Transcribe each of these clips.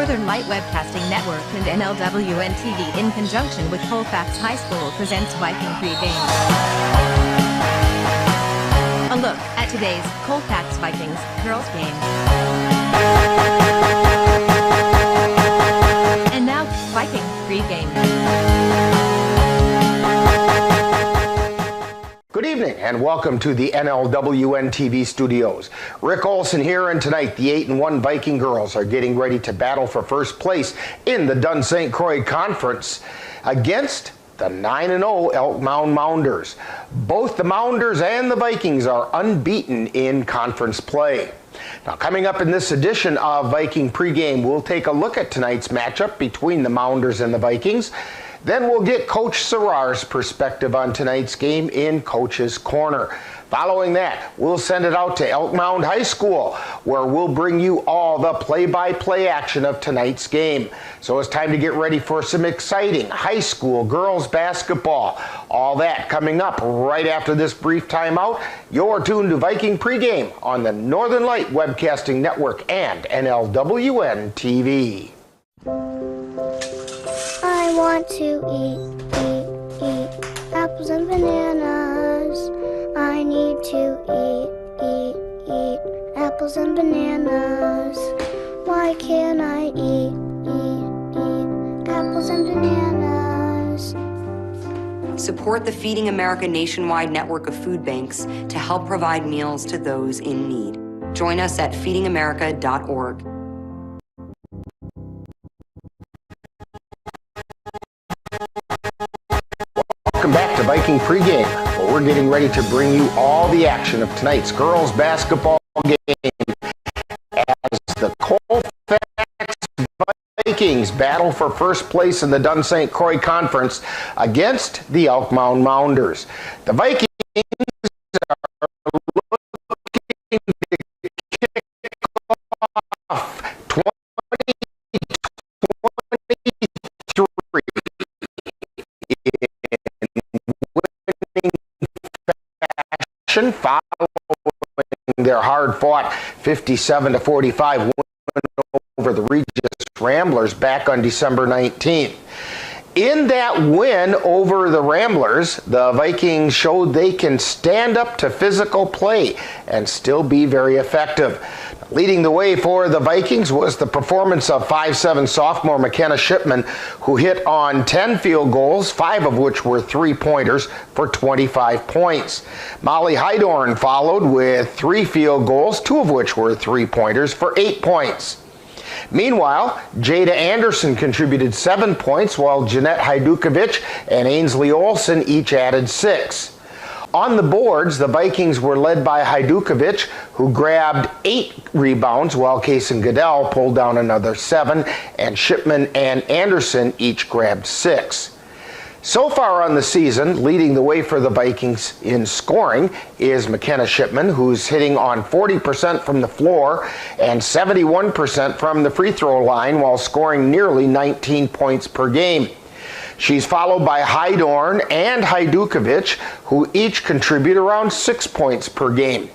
Northern Light Webcasting Network and NLWN-TV in conjunction with Colfax High School presents Viking Pregame. A look at today's Colfax Vikings Girls game. And now, Viking Pregame. Good evening and welcome to the NLWN-TV studios. Rick Olson here, and tonight the 8-1 Viking girls are getting ready to battle for first place in the Dun St. Croix Conference against the 9-0 Elk Mound Mounders. Both the Mounders and the Vikings are unbeaten in conference play. Now, coming up in this edition of Viking Pregame, we'll take a look at tonight's matchup between the Mounders and the Vikings. Then we'll get Coach Serrar's perspective on tonight's game in Coach's Corner. Following that, we'll send it out to Elk Mound High School, where we'll bring you all the play-by-play action of tonight's game. So it's time to get ready for some exciting high school girls basketball. All that coming up right after this brief timeout. You're tuned to Viking Pregame on the Northern Light Webcasting Network and NLWN-TV. I want to eat apples and bananas. I need to eat apples and bananas. Why can't I eat apples and bananas? Support the Feeding America nationwide network of food banks to help provide meals to those in need. Join us at feedingamerica.org. Welcome back to Viking Pregame, where we're getting ready to bring you all the action of tonight's girls basketball game as the Colfax Vikings battle for first place in the Dun St. Croix Conference against the Elk Mound Mounders. The Vikings are looking to kick off 2023 following their hard-fought 57-45 win over the Regis Ramblers back on December 19th. In that win over the Ramblers, the Vikings showed they can stand up to physical play and still be very effective. Leading the way for the Vikings was the performance of 5'7" sophomore McKenna Shipman, who hit on 10 field goals, 5 of which were three-pointers, for 25 points. Molly Hydorn followed with 3 field goals, 2 of which were three-pointers, for 8 points. Meanwhile, Jada Anderson contributed 7 points, while Jeanette Hajdukovic and Ainsley Olsen each added 6. On the boards, the Vikings were led by Hajdukovic, who grabbed 8 rebounds, while Kaysen Goodell pulled down another 7, and Shipman and Anderson each grabbed 6. So far on the season, leading the way for the Vikings in scoring is McKenna Shipman, who's hitting on 40% from the floor and 71% from the free throw line, while scoring nearly 19 points per game. She's followed by Hydorn and Hajdukovic, who each contribute around 6 points per game.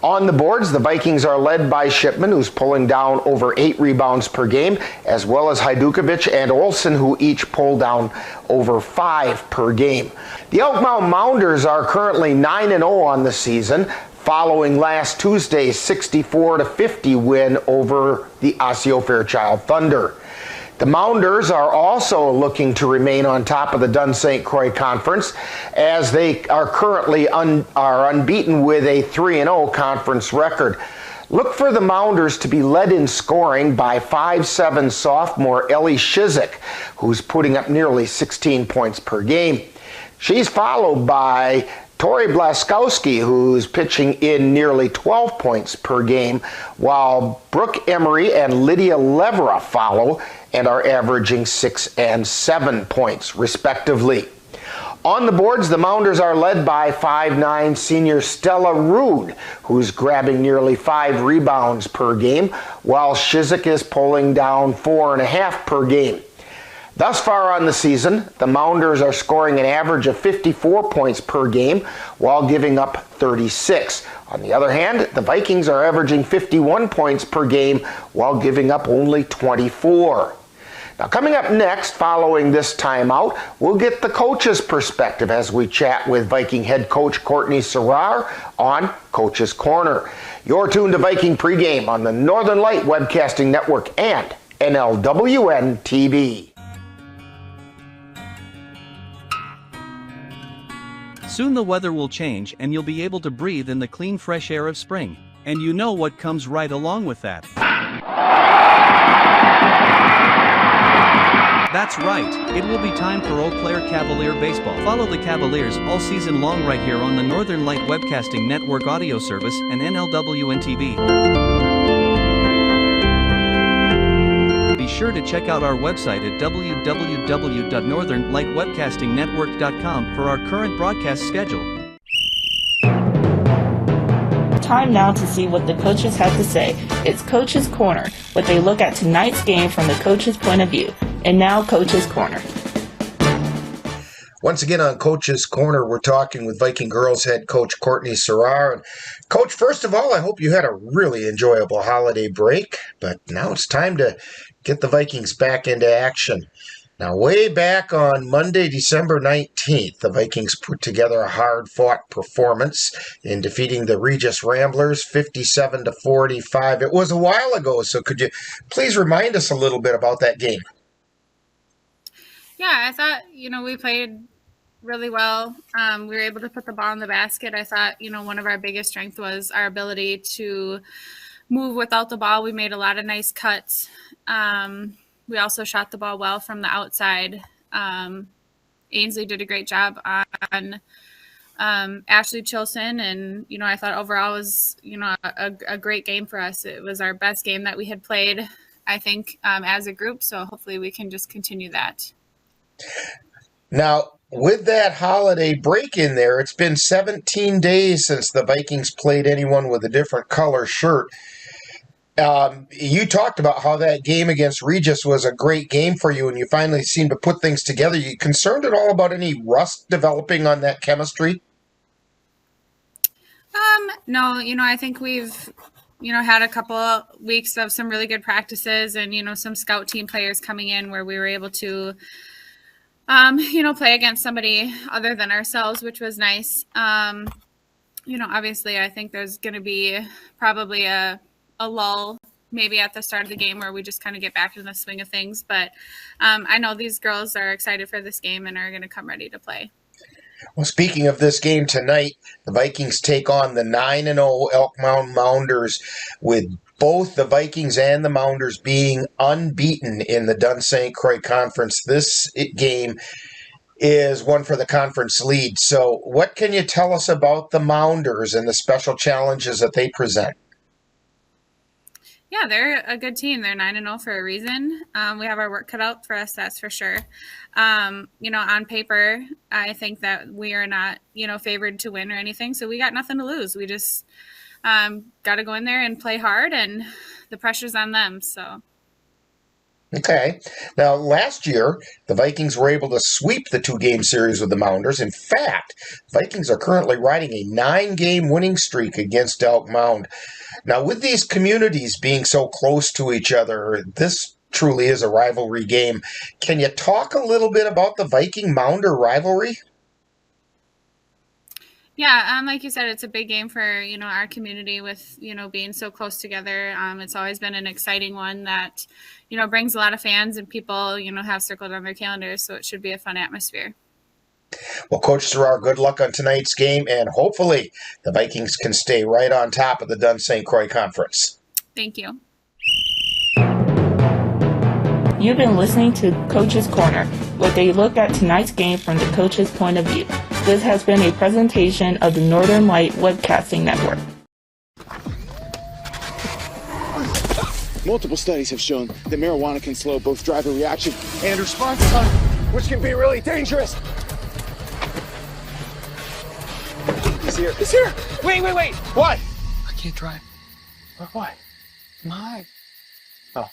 On the boards, the Vikings are led by Shipman, who's pulling down over 8 rebounds per game, as well as Hajdukovic and Olsen, who each pull down over 5 per game. The Elk Mound Mounders are currently 9-0 on the season, following last Tuesday's 64-50 win over the Osseo Fairchild Thunder. The Mounders are also looking to remain on top of the Dun St. Croix Conference, as they are currently unbeaten with a 3-0 conference record. Look for the Mounders to be led in scoring by 5'7" sophomore Ellie Shizik, who's putting up nearly 16 points per game. She's followed by Tori Blaskowski, who's pitching in nearly 12 points per game, while Brooke Emery and Lydia Levera follow and are averaging 6 and 7 points, respectively. On the boards, the Mounders are led by 5'9" senior Stella Rude, who's grabbing nearly 5 rebounds per game, while Shizik is pulling down 4.5 per game. Thus far on the season, the Mounders are scoring an average of 54 points per game while giving up 36. On the other hand, the Vikings are averaging 51 points per game while giving up only 24. Now, coming up next, following this timeout, we'll get the coach's perspective as we chat with Viking head coach Courtney Serrar on Coach's Corner. You're tuned to Viking Pregame on the Northern Light Webcasting Network and NLWN-TV. Soon the weather will change and you'll be able to breathe in the clean fresh air of spring. And you know what comes right along with that. That's right, it will be time for Eau Claire Cavalier Baseball. Follow the Cavaliers all season long right here on the Northern Light Webcasting Network audio service and NLWN-TV. Be sure to check out our website at www.northernlightwebcastingnetwork.com for our current broadcast schedule. Time now to see what the coaches have to say. It's Coach's Corner, what they look at tonight's game from the coach's point of view. And now, Coach's Corner. Once again on Coach's Corner, we're talking with Viking girls head coach Courtney Serrar. Coach, first of all, I hope you had a really enjoyable holiday break, but now it's time to get the Vikings back into action. Now, way back on Monday, December 19th, the Vikings put together a hard-fought performance in defeating the Regis Ramblers 57-45. It was a while ago, so could you please remind us a little bit about that game? Yeah, I thought, we played really well. We were able to put the ball in the basket. I thought, one of our biggest strengths was our ability to move without the ball. We made a lot of nice cuts. We also shot the ball well from the outside. Ainsley did a great job on Ashley Chilson. And, I thought overall it was, a great game for us. It was our best game that we had played, I think, as a group. So hopefully we can just continue that. Now, with that holiday break in there, it's been 17 days since the Vikings played anyone with a different color shirt. You talked about how that game against Regis was a great game for you, and you finally seemed to put things together. You concerned at all about any rust developing on that chemistry? No, I think we've, had a couple of weeks of some really good practices and, some scout team players coming in where we were able to play against somebody other than ourselves, which was nice. Obviously I think there's going to be probably a lull maybe at the start of the game where we just kind of get back in the swing of things. But I know these girls are excited for this game and are going to come ready to play. Well, speaking of this game tonight, the Vikings take on the 9-0 Elk Mound Mounders, with both the Vikings and the Mounders being unbeaten in the Dunn St. Croix Conference. This game is one for the conference lead. So what can you tell us about the Mounders and the special challenges that they present? Yeah, they're a good team. They're 9-0 for a reason. We have our work cut out for us, that's for sure. On paper, I think that we are not, favored to win or anything. So we got nothing to lose. We just got to go in there and play hard, and the pressure's on them. So. Okay. Now, last year, the Vikings were able to sweep the two-game series with the Mounders. In fact, Vikings are currently riding a 9-game winning streak against Elk Mound. Now, with these communities being so close to each other, this truly is a rivalry game. Can you talk a little bit about the Viking-Mounder rivalry? Yeah, like you said, it's a big game for, our community with, being so close together. It's always been an exciting one that, brings a lot of fans and people, have circled on their calendars. So it should be a fun atmosphere. Well, Coach Serrar, good luck on tonight's game, and hopefully the Vikings can stay right on top of the Dunn St. Croix Conference. Thank you. You've been listening to Coach's Corner, where they look at tonight's game from the coach's point of view. This has been a presentation of the Northern Light Webcasting Network. Multiple studies have shown that marijuana can slow both driver reaction and response time, which can be really dangerous. He's here. He's here. Wait. What? I can't drive. Why? My. Oh.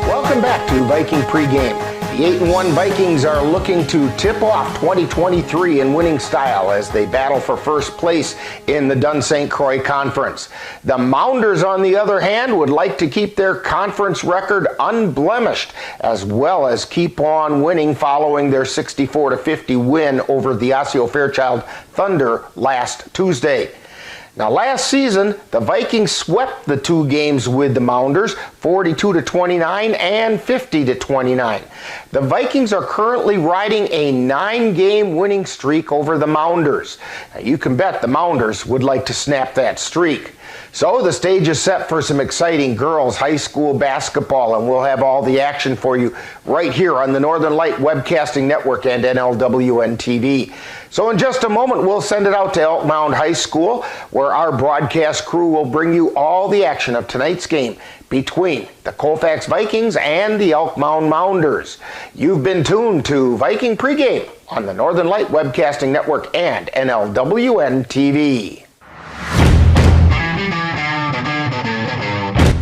Welcome back to Viking Pregame. The 8-1 Vikings are looking to tip off 2023 in winning style as they battle for first place in the Dunn St. Croix Conference. The Mounders, on the other hand, would like to keep their conference record unblemished, as well as keep on winning following their 64-50 win over the Osseo Fairchild Thunder last Tuesday. Now, last season, the Vikings swept the two games with the Mounders, 42-29 and 50-29. The Vikings are currently riding a 9-game winning streak over the Mounders. Now, you can bet the Mounders would like to snap that streak. So the stage is set for some exciting girls high school basketball, and we'll have all the action for you right here on the Northern Light Webcasting Network and NLWN-TV. So in just a moment, we'll send it out to Elk Mound High School, where our broadcast crew will bring you all the action of tonight's game between the Colfax Vikings and the Elk Mound Mounders. You've been tuned to Viking Pregame on the Northern Light Webcasting Network and NLWN-TV.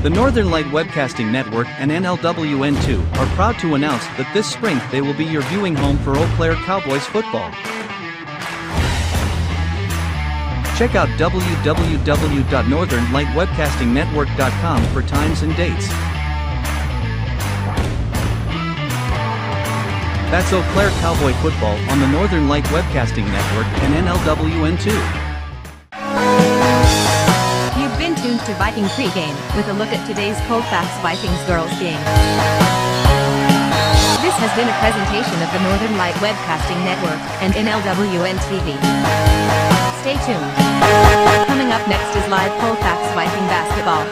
The Northern Light Webcasting Network and NLWN-2 are proud to announce that this spring they will be your viewing home for Eau Claire Cowboys football. Check out www.northernlightwebcastingnetwork.com for times and dates. That's Eau Claire Cowboy football on the Northern Light Webcasting Network and NLWN-2. You've been tuned to Viking Pregame with a look at today's Colfax Vikings girls game. This has been a presentation of the Northern Light Webcasting Network and NLWN-TV. Stay tuned. Coming up next is live Colfax Viking basketball.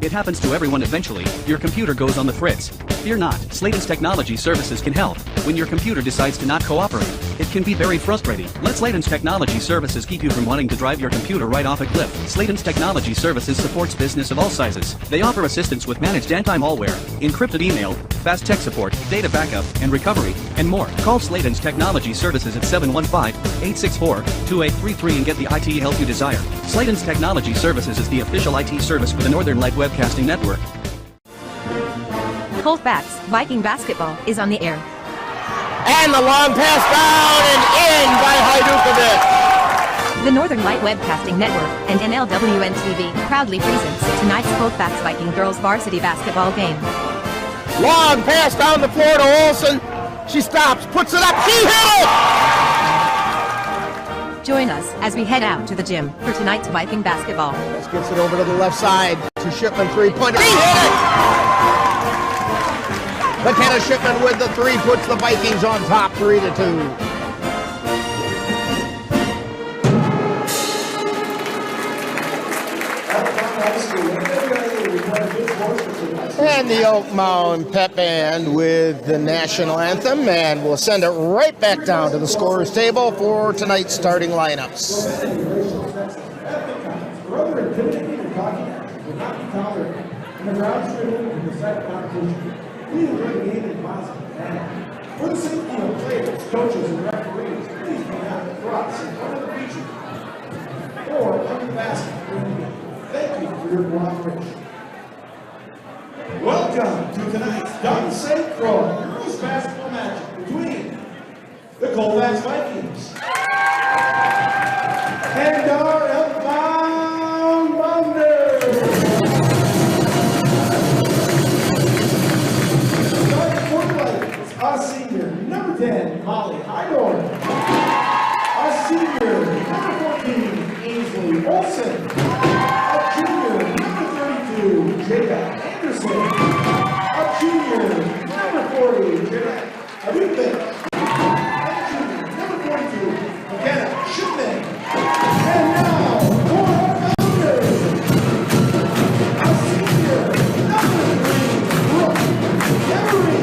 It happens to everyone eventually. Your computer goes on the fritz. Fear not, Slayton's Technology Services can help. When your computer decides to not cooperate, it can be very frustrating. Let Slayton's Technology Services keep you from wanting to drive your computer right off a cliff. Slayton's Technology Services supports business of all sizes. They offer assistance with managed anti-malware, encrypted email, fast tech support, data backup, and recovery, and more. Call Slayton's Technology Services at 715-864-2833 and get the IT help you desire. Slayton's Technology Services is the official IT service for the Northern Light Webcasting Network. Colfax Viking basketball is on the air. And the long pass down and in by Hajdukovic. The Northern Light Webcasting Network and NLWN-TV proudly presents tonight's Colfax Viking girls varsity basketball game. Long pass down the floor to Olsen. She stops, puts it up, she hit it! Join us as we head out to the gym for tonight's Viking basketball. This gets it over to the left side to Shipman, three-pointer. She hit it! McKenna Shipman with the three puts the Vikings on top, 3-2. And the Elk Mound Pep Band with the national anthem, and we'll send it right back down to the scorer's table for tonight's starting lineups. We enjoy the game in a positive manner. For the safety of players, coaches, and referees, please come out for us in front of the feature or under the basket during the game. Thank you for your cooperation. Welcome to tonight's Dunn St. Croix girls basketball matchup between the Colfax Vikings and our Elk Mound Mounders. Our senior, number 10, Molly Hydorn. Our senior, number 14, Ainsley Olsen. Our junior, number 32, Jacob Anderson. Our junior, number 40, Jacob Hajdukovic. Our junior, number 42, McKenna Shipman. And now, for our Mounders, our senior, number 3, Brooke Emery.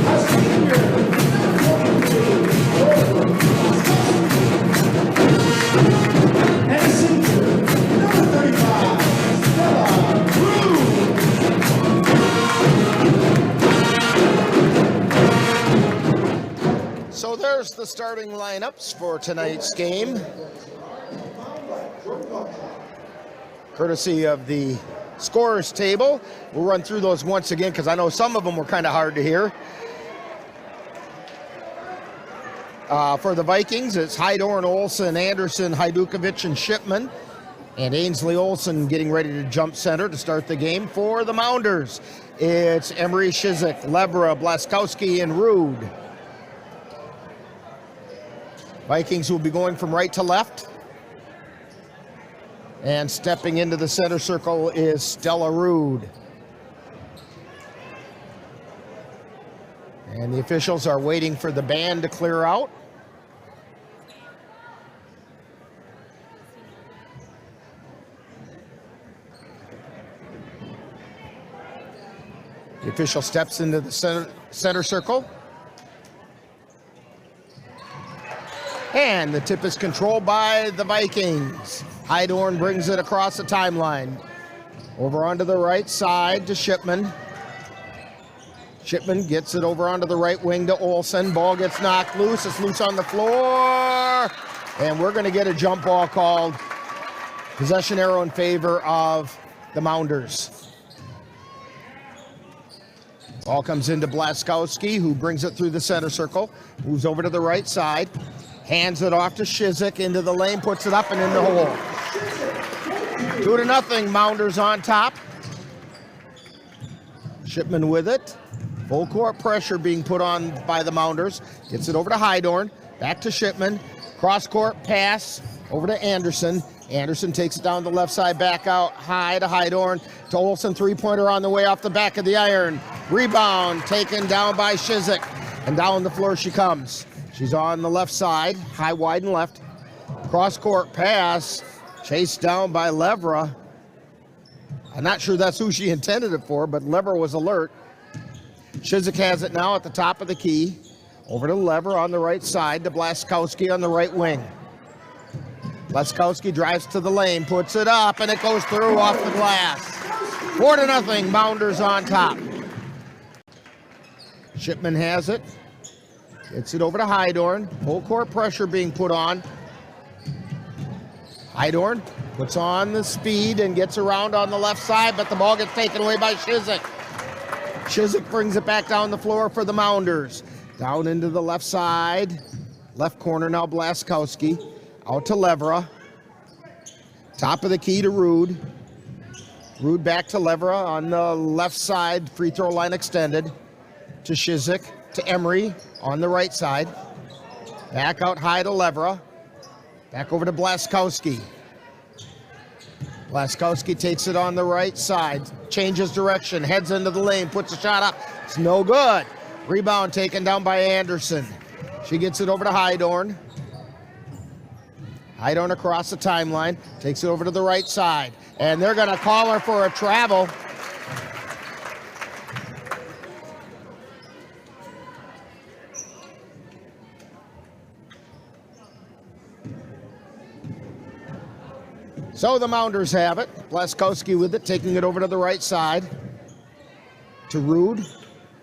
Our senior Here's the starting lineups for tonight's game. Courtesy of the scorers table. We'll run through those once again because I know some of them were kind of hard to hear. For the Vikings, it's Hydorn, Olsen, Anderson, Hajdukovic, and Shipman. And Ainsley Olsen getting ready to jump center to start the game. For the Mounders, it's Emery, Shizik, Lebra, Blaskowski, and Rude. Vikings will be going from right to left. And stepping into the center circle is Stella Rude. And the officials are waiting for the band to clear out. The official steps into the center circle. And the tip is controlled by the Vikings. Hydorn brings it across the timeline. Over onto the right side to Shipman. Shipman gets it over onto the right wing to Olsen. Ball gets knocked loose. It's loose on the floor. And we're going to get a jump ball called. Possession arrow in favor of the Mounders. Ball comes into Blaskowski, who brings it through the center circle. Moves over to the right side. Hands it off to Shizik into the lane. Puts it up and in the hole. 2-0, Mounders on top. Shipman with it. Full court pressure being put on by the Mounders. Gets it over to Hydorn. Back to Shipman. Cross court pass over to Anderson. Anderson takes it down the left side, back out high to Hydorn. To Olsen, three-pointer on the way off the back of the iron. Rebound taken down by Shizik. And down the floor she comes. She's on the left side, high, wide, and left. Cross court pass. Chased down by Levra. I'm not sure that's who she intended it for, but Levra was alert. Shizik has it now at the top of the key. Over to Levra on the right side to Blaskowski on the right wing. Blaskowski drives to the lane, puts it up, and it goes through off the glass. 4-0, Mounders on top. Shipman has it. Gets it over to Hydorn. Full court pressure being put on. Hydorn puts on the speed and gets around on the left side, but the ball gets taken away by Shizik. Shizik brings it back down the floor for the Mounders. Down into the left side. Left corner now, Blaskowski. Out to Levra. Top of the key to Rude. Rude back to Levra on the left side. Free throw line extended. To Shizik. To Emery on the right side. Back out high to Levra. Back over to Blaskowski. Blaskowski takes it on the right side. Changes direction. Heads into the lane. Puts a shot up. It's no good. Rebound taken down by Anderson. She gets it over to Hydorn. Hydorn across the timeline. Takes it over to the right side. And they're going to call her for a travel. So the Mounders have it. Blaskowski with it, taking it over to the right side. To Rude.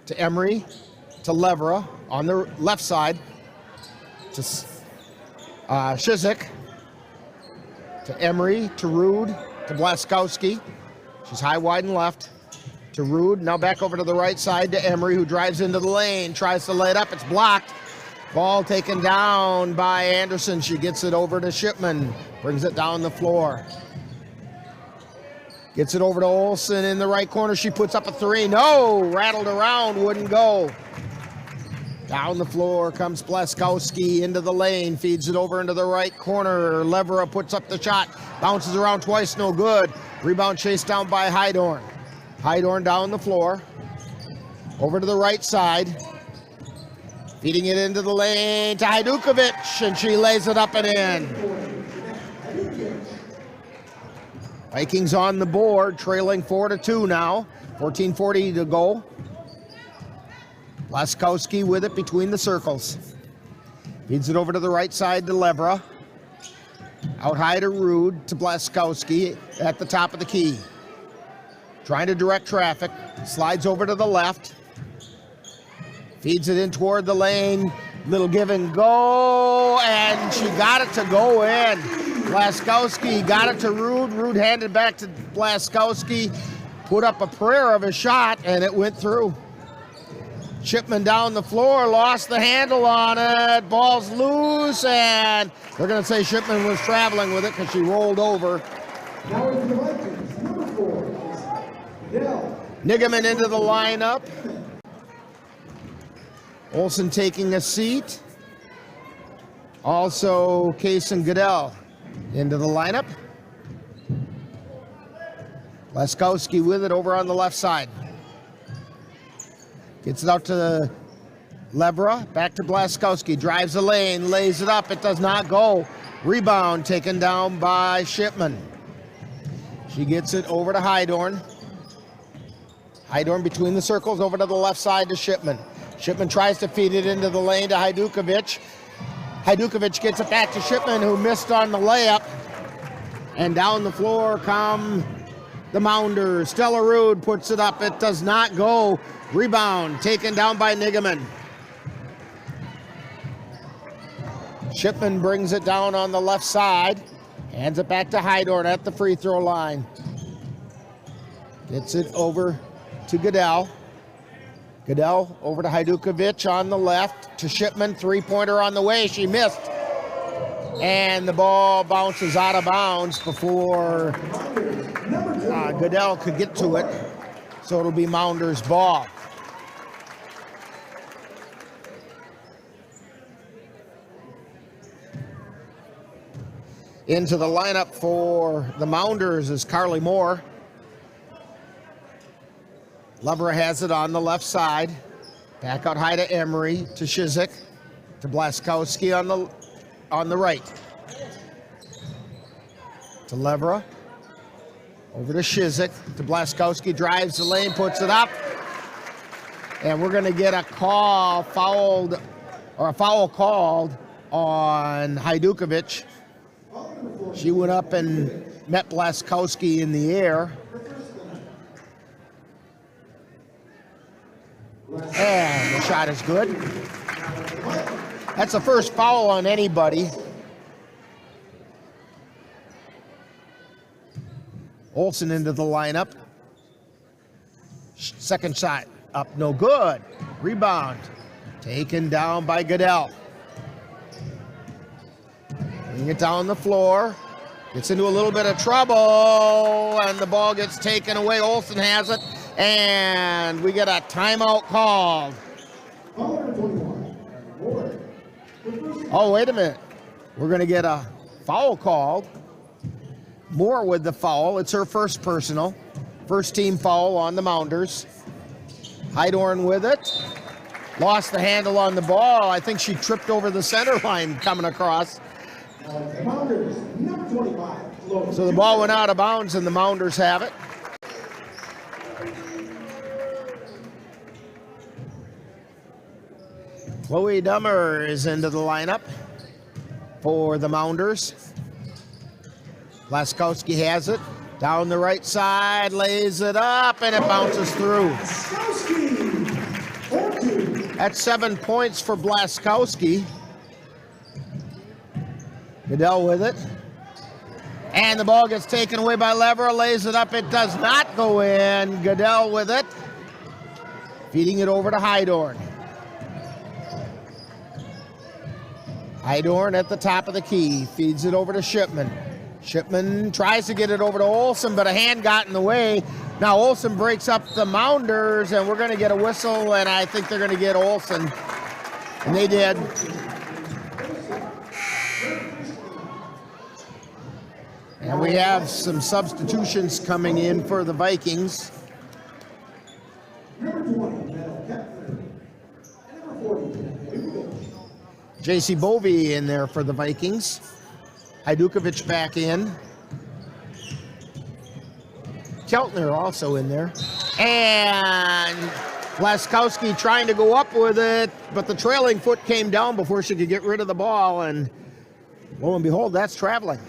To Emery. To Levra on the left side. To Shizik. To Emery. To Rude. To Blaskowski. She's high, wide, and left. To Rude. Now back over to the right side to Emery, who drives into the lane. Tries to lay it up. It's blocked. Ball taken down by Anderson. She gets it over to Shipman. Brings it down the floor. Gets it over to Olsen in the right corner. She puts up a three. No! Rattled around. Wouldn't go. Down the floor comes Blaskowski into the lane. Feeds it over into the right corner. Levera puts up the shot. Bounces around twice. No good. Rebound chased down by Hydorn. Hydorn down the floor. Over to the right side. Feeding it into the lane to Hajdukovic, and she lays it up and in. Vikings on the board, trailing 4-2 now. 14:40 to go. Blaskowski with it between the circles. Feeds it over to the right side to Levera. Out high to Rude, to Blaskowski at the top of the key. Trying to direct traffic. Slides over to the left. Feeds it in toward the lane. Little give and go, and she got it to go in. Blaskowski got it to Rude. Rude handed back to Blaskowski. Put up a prayer of a shot, and it went through. Shipman down the floor, lost the handle on it. Ball's loose, and they're going to say Shipman was traveling with it because she rolled over. Now it's the Vikings, number 4, Goodell. Nigaman into the lineup. Olsen taking a seat. Also, Case and Goodell into the lineup. Laskowski with it over on the left side. Gets it out to Levra, back to Blaskowski, drives the lane, lays it up, it does not go. Rebound taken down by Shipman. She gets it over to Hydorn. Hydorn between the circles, over to the left side to Shipman. Shipman tries to feed it into the lane to Hajdukovic. Hajdukovic gets it back to Shipman, who missed on the layup. And down the floor come the Mounders. Stella Rude puts it up, it does not go. Rebound taken down by Nigaman. Shipman brings it down on the left side. Hands it back to Hydorn at the free throw line. Gets it over to Goodell. Goodell over to Hajdukovic on the left to Shipman. Three-pointer on the way. She missed. And the ball bounces out of bounds before Goodell could get to it. So it'll be Mounders' ball. Into the lineup for the Mounders is Carly Moore. Levra has it on the left side. Back out high to Emery, to Shizik, to Blaskowski on the right. To Levra. Over to Shizik, to Blaskowski, drives the lane, puts it up. And we're gonna get a foul called on Hajdukovic. She went up and met Blaskowski in the air. And the shot is good. That's the first foul on anybody. Olsen into the lineup. Second shot up, no good. Rebound taken down by Goodell. Bring it down the floor. Gets into a little bit of trouble, and the ball gets taken away. Olsen has it, and we get a timeout called. Oh, wait a minute. We're going to get a foul called. Moore with the foul. It's her first personal. First team foul on the Mounders. Hydorn with it. Lost the handle on the ball. I think she tripped over the center line coming across. So the ball went out of bounds and the Mounders have it. Chloe Dummer is into the lineup for the Mounders. Blaskowski has it. Down the right side, lays it up, and it bounces through. That's 7 points for Blaskowski. Goodell with it. And the ball gets taken away by Levra, lays it up, it does not go in. Goodell with it. Feeding it over to Hydorn. Hydorn at the top of the key, feeds it over to Shipman. Shipman tries to get it over to Olsen, but a hand got in the way. Now Olsen breaks up the Mounders, and we're going to get a whistle, and I think they're going to get Olsen. And they did. And we have some substitutions coming in for the Vikings. J.C. Bovey in there for the Vikings. Hajdukovic back in. Keltner also in there. And Blaskowski trying to go up with it, but the trailing foot came down before she could get rid of the ball, and lo and behold, that's traveling.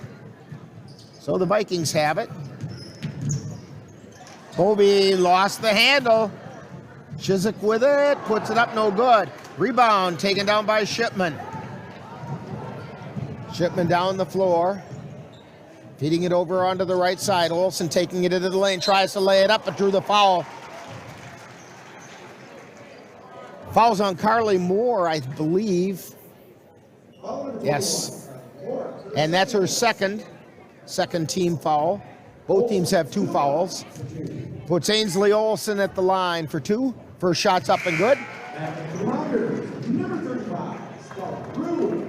So the Vikings have it. Bovey lost the handle. Shizik with it, puts it up, no good. Rebound taken down by Shipman. Shipman down the floor. Feeding it over onto the right side. Olsen taking it into the lane. Tries to lay it up, but drew the foul. Foul's on Carly Moore, I believe. Yes. And that's her second team foul. Both teams have 2 fouls. Puts Ainsley Olsen at the line for 2. First shot's up and good. Number 35, Scott Brewer.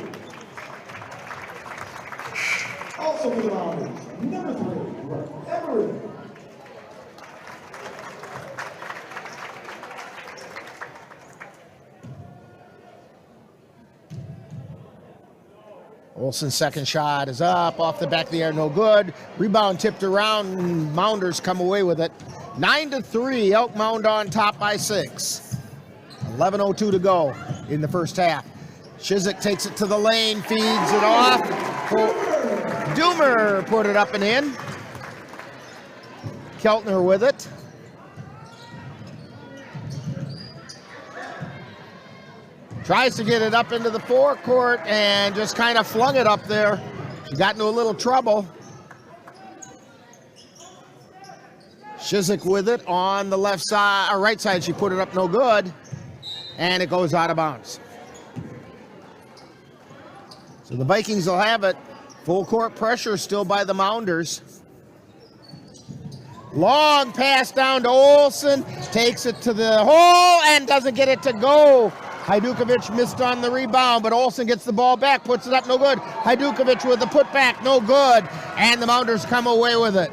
Also for the Mounders, number 3, Brett Everett. Olsen's second shot is up, off the back of the air, no good. Rebound tipped around, and Mounders come away with it. 9-3, Elk Mound on top by 6. 11:02 to go in the first half. Shizik takes it to the lane, feeds it off. Doomer put it up and in. Keltner with it. Tries to get it up into the forecourt and just kind of flung it up there. She got into a little trouble. Shizik with it on the left side, or right side. She put it up no good, and it goes out of bounds. So the Vikings will have it. Full court pressure still by the Mounders. Long pass down to Olsen. Takes it to the hole and doesn't get it to go. Hajdukovic missed on the rebound, but Olsen gets the ball back, puts it up, no good. Hajdukovic with the putback, no good. And the Mounders come away with it.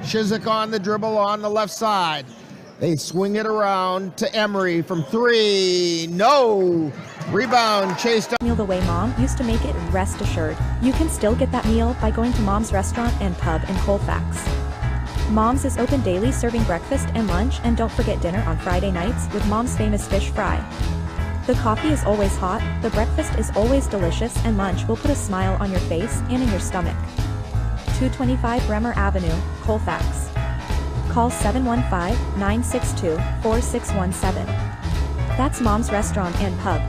Shizik on the dribble on the left side. They swing it around to Emery from 3. No. Rebound chased up. Meal the way Mom used to make it, and rest assured, you can still get that meal by going to Mom's Restaurant and Pub in Colfax. Mom's is open daily, serving breakfast and lunch, and don't forget dinner on Friday nights with Mom's famous fish fry. The coffee is always hot, the breakfast is always delicious, and lunch will put a smile on your face and in your stomach. 225 Bremer Avenue, Colfax. Call 715-962-4617. That's Mom's Restaurant and Pub.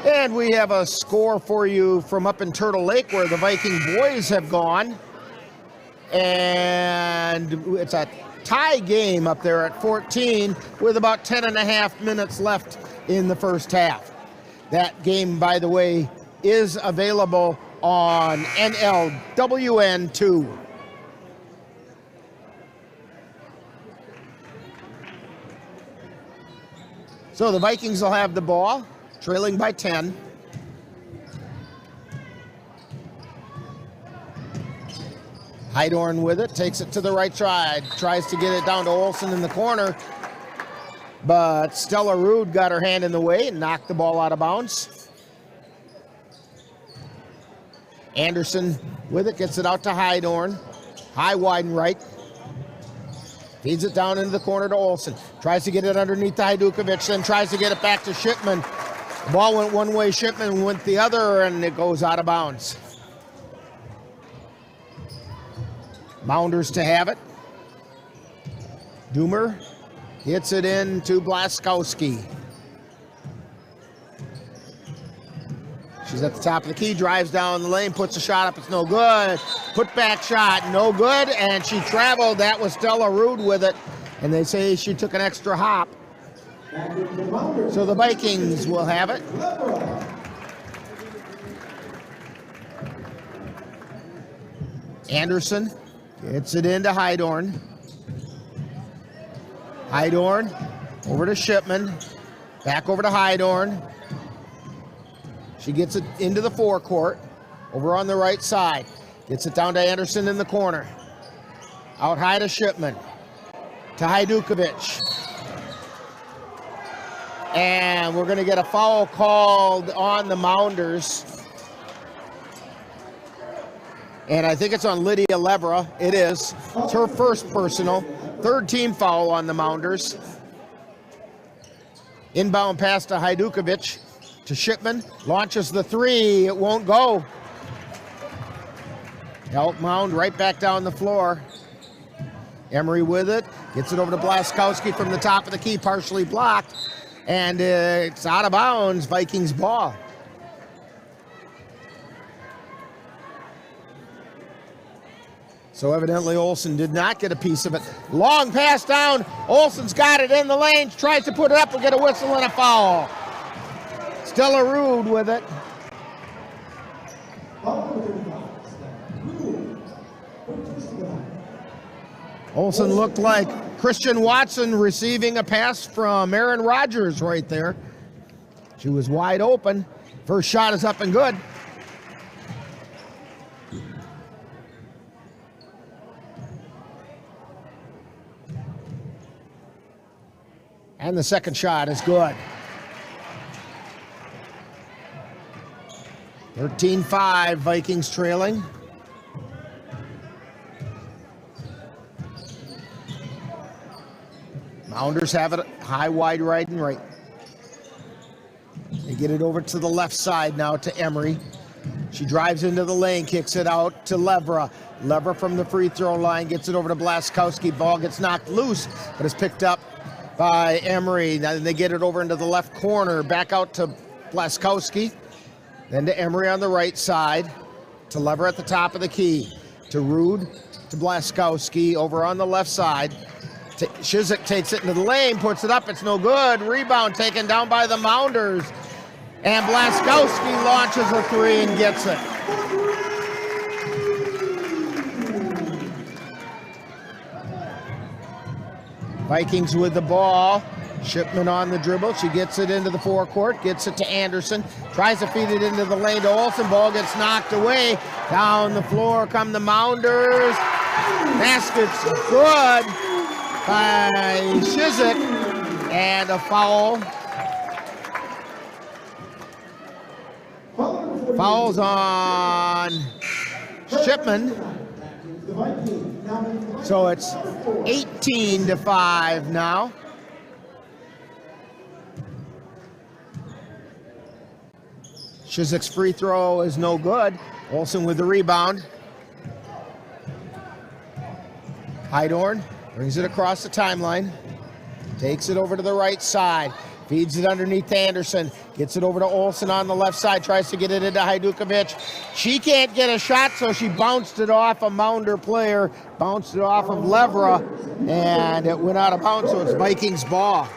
And we have a score for you from up in Turtle Lake where the Viking boys have gone. And it's a tie game up there at 14 with about 10.5 minutes left in the first half. That game, by the way, is available on NLWN-TV. So the Vikings will have the ball, trailing by 10. Hydorn with it, takes it to the right side, tries to get it down to Olsen in the corner, but Stella Rude got her hand in the way and knocked the ball out of bounds. Anderson with it, gets it out to Hydorn. High, wide, and right. Feeds it down into the corner to Olsen. Tries to get it underneath to Hajdukovic, then tries to get it back to Shipman. The ball went one way, Shipman went the other, and it goes out of bounds. Mounders to have it. Doomer hits it in to Blaskowski. She's at the top of the key, drives down the lane, puts a shot up, it's no good. Put back shot, no good, and she traveled. That was Stella Rude with it, and they say she took an extra hop. So the Vikings will have it. Anderson gets it into Hydorn. Hydorn over to Shipman. Back over to Hydorn. She gets it into the forecourt. Over on the right side. Gets it down to Anderson in the corner. Out high to Shipman. To Hajdukovic. And we're going to get a foul called on the Mounders. And I think it's on Lydia Levra. It is. It's her first personal. Third team foul on the Mounders. Inbound pass to Hajdukovic. To Shipman. Launches the 3. It won't go. Elk Mound right back down the floor. Emery with it, gets it over to Blaskowski from the top of the key, partially blocked, and it's out of bounds, Vikings ball. So evidently Olsen did not get a piece of it. Long pass down, Olsen's got it in the lane, tries to put it up and get a whistle and a foul. Stella Rude with it. Olsen looked like Christian Watson receiving a pass from Aaron Rodgers right there. She was wide open. First shot is up and good. And the second shot is good. 13-5, Vikings trailing. Mounders have it high, wide, right, and right. They get it over to the left side now to Emery. She drives into the lane, kicks it out to Levra. Levra from the free throw line gets it over to Blaskowski. Ball gets knocked loose, but is picked up by Emery. Then they get it over into the left corner, back out to Blaskowski. Then to Emery on the right side, to Levra at the top of the key, to Rude, to Blaskowski over on the left side. Shizik takes it into the lane, puts it up, it's no good. Rebound taken down by the Mounders. And Blaskowski launches a three and gets it. Vikings with the ball. Shipman on the dribble. She gets it into the forecourt, gets it to Anderson, tries to feed it into the lane to Olsen. Ball gets knocked away. Down the floor come the Mounders. Basket's good by Shizik, and a foul. Fouls on Shipman. So it's 18-5 now. Shizik's free throw is no good. Olsen with the rebound. Hydorn brings it across the timeline. Takes it over to the right side. Feeds it underneath to Anderson. Gets it over to Olsen on the left side. Tries to get it into Hajdukovic. She can't get a shot, so she bounced it off a Mounder player. Bounced it off of Levra, and it went out of bounds, so it's Vikings ball.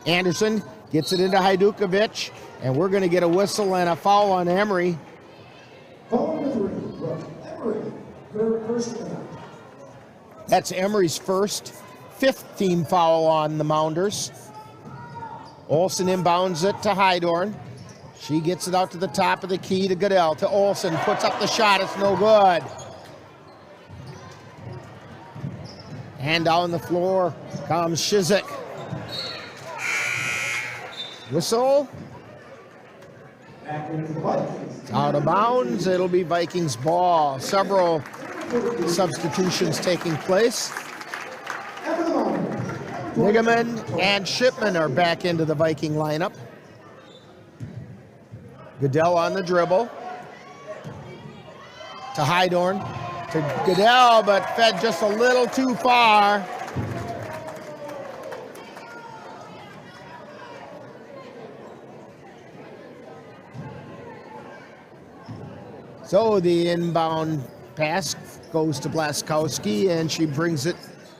Anderson gets it into Hajdukovic, and we're going to get a whistle and a foul on Emery. That's Emery's first, fifth team foul on the Mounders. Olsen inbounds it to Hydorn. She gets it out to the top of the key to Goodell, to Olsen, puts up the shot, it's no good. And down the floor comes Shizik. Whistle. It's out of bounds, it'll be Vikings ball. Several substitutions taking place. Nigaman and Shipman are back into the Viking lineup. Goodell on the dribble. To Hydorn. To Goodell, but fed just a little too far. So the inbound pass goes to Blaskowski, and she brings it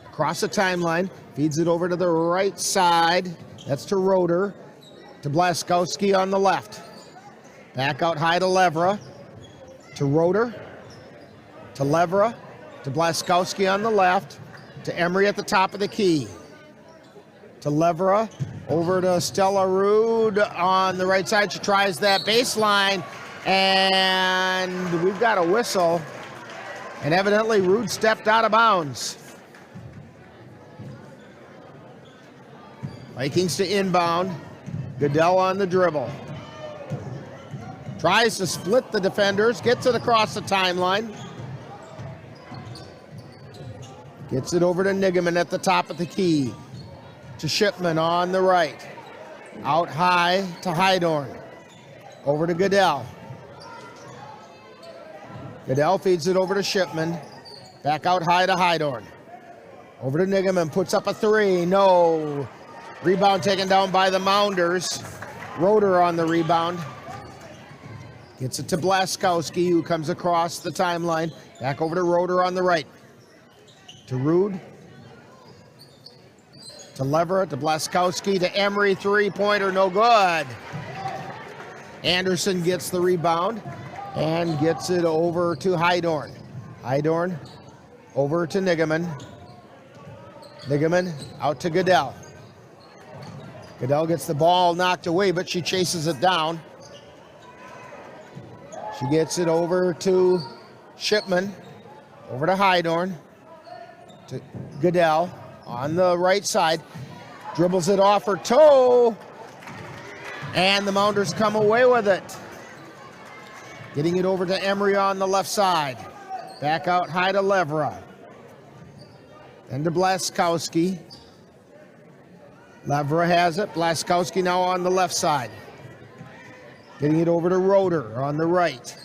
across the timeline, feeds it over to the right side. That's to Roeder, to Blaskowski on the left. Back out high to Levra, to Roeder, to Levra, to Blaskowski on the left, to Emery at the top of the key. To Levra, over to Stella Rude on the right side. She tries that baseline, and we've got a whistle. And evidently Rude stepped out of bounds. Vikings to inbound. Goodell on the dribble. Tries to split the defenders. Gets it across the timeline. Gets it over to Nigaman at the top of the key. To Shipman on the right. Out high to Hydorn. Over to Goodell. Goodell feeds it over to Shipman. Back out high to Hydorn. Over to Nigaman, puts up a three. No. Rebound taken down by the Mounders. Roeder on the rebound. Gets it to Blaskowski, who comes across the timeline. Back over to Roeder on the right. To Rude. To Leverett, to Blaskowski, to Emery. Three-pointer, no good. Anderson gets the rebound and gets it over to Hydorn. Hydorn over to Nigaman. Nigaman out to Goodell. Goodell gets the ball knocked away, but she chases it down. She gets it over to Shipman, over to Hydorn, to Goodell on the right side. Dribbles it off her toe, and the Mounders come away with it. Getting it over to Emery on the left side. Back out high to Levra. Then to Blaskowski. Levra has it. Blaskowski now on the left side. Getting it over to Roeder on the right.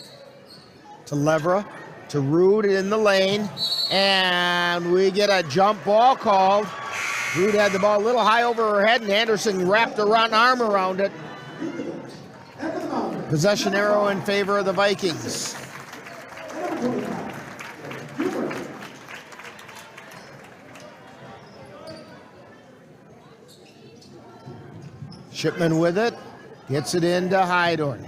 To Levra. To Rude in the lane. And we get a jump ball called. Rude had the ball a little high over her head, and Anderson wrapped her arm around it. Possession arrow in favor of the Vikings. Shipman with it, gets it into Hydorn.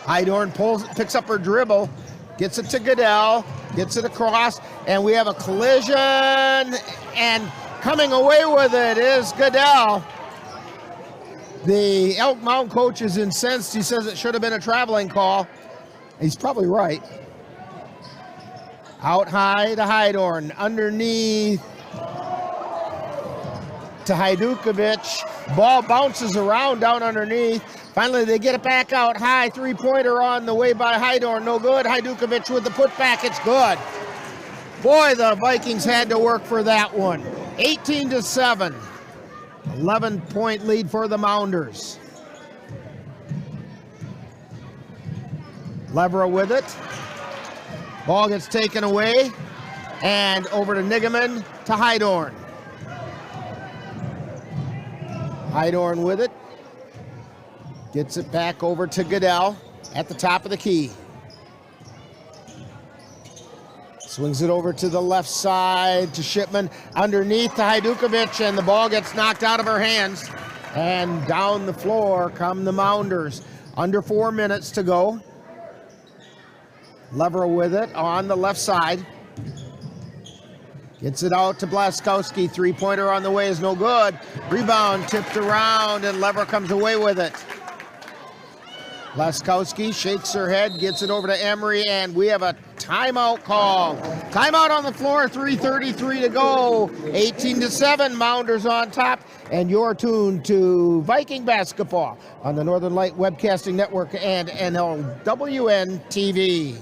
Hydorn picks up her dribble, gets it to Goodell, gets it across, and we have a collision, and coming away with it is Goodell. The Elk Mound coach is incensed. He says it should have been a traveling call. He's probably right. Out high to Hydorn, underneath to Hajdukovic. Ball bounces around down underneath. Finally, they get it back out high. Three-pointer on the way by Hydorn. No good. Hajdukovic with the putback. It's good. Boy, the Vikings had to work for that one. 18-7. 11-point lead for the Mounders. Levera with it. Ball gets taken away. And over to Nigaman to Hydorn. Hydorn with it. Gets it back over to Goodell at the top of the key. Swings it over to the left side to Shipman. Underneath to Hajdukovic, and the ball gets knocked out of her hands. And down the floor come the Mounders. Under 4 minutes to go. Levera with it on the left side. Gets it out to Blaskowski. Three-pointer on the way is no good. Rebound tipped around, and Levera comes away with it. Blaskowski shakes her head, gets it over to Emery, and we have a timeout call. Timeout on the floor, 3:33 to go. 18-7, Mounders on top, and you're tuned to Viking basketball on the Northern Light Webcasting Network and NLWN-TV.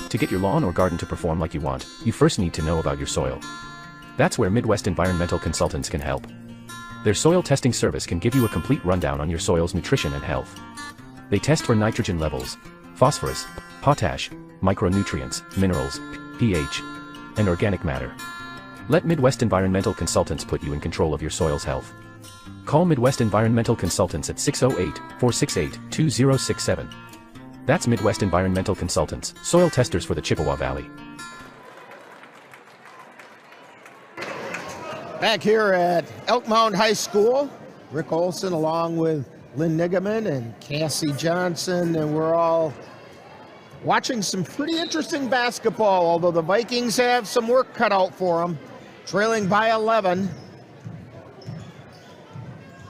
To get your lawn or garden to perform like you want, you first need to know about your soil. That's where Midwest Environmental Consultants can help. Their soil testing service can give you a complete rundown on your soil's nutrition and health. They test for nitrogen levels, phosphorus, potash, micronutrients, minerals, pH, and organic matter. Let Midwest Environmental Consultants put you in control of your soil's health. Call Midwest Environmental Consultants at 608-468-2067. That's Midwest Environmental Consultants, soil testers for the Chippewa Valley. Back here at Elk Mound High School, Rick Olson along with Lynn Nigaman and Cassie Johnson, and we're all watching some pretty interesting basketball, although the Vikings have some work cut out for them, trailing by 11.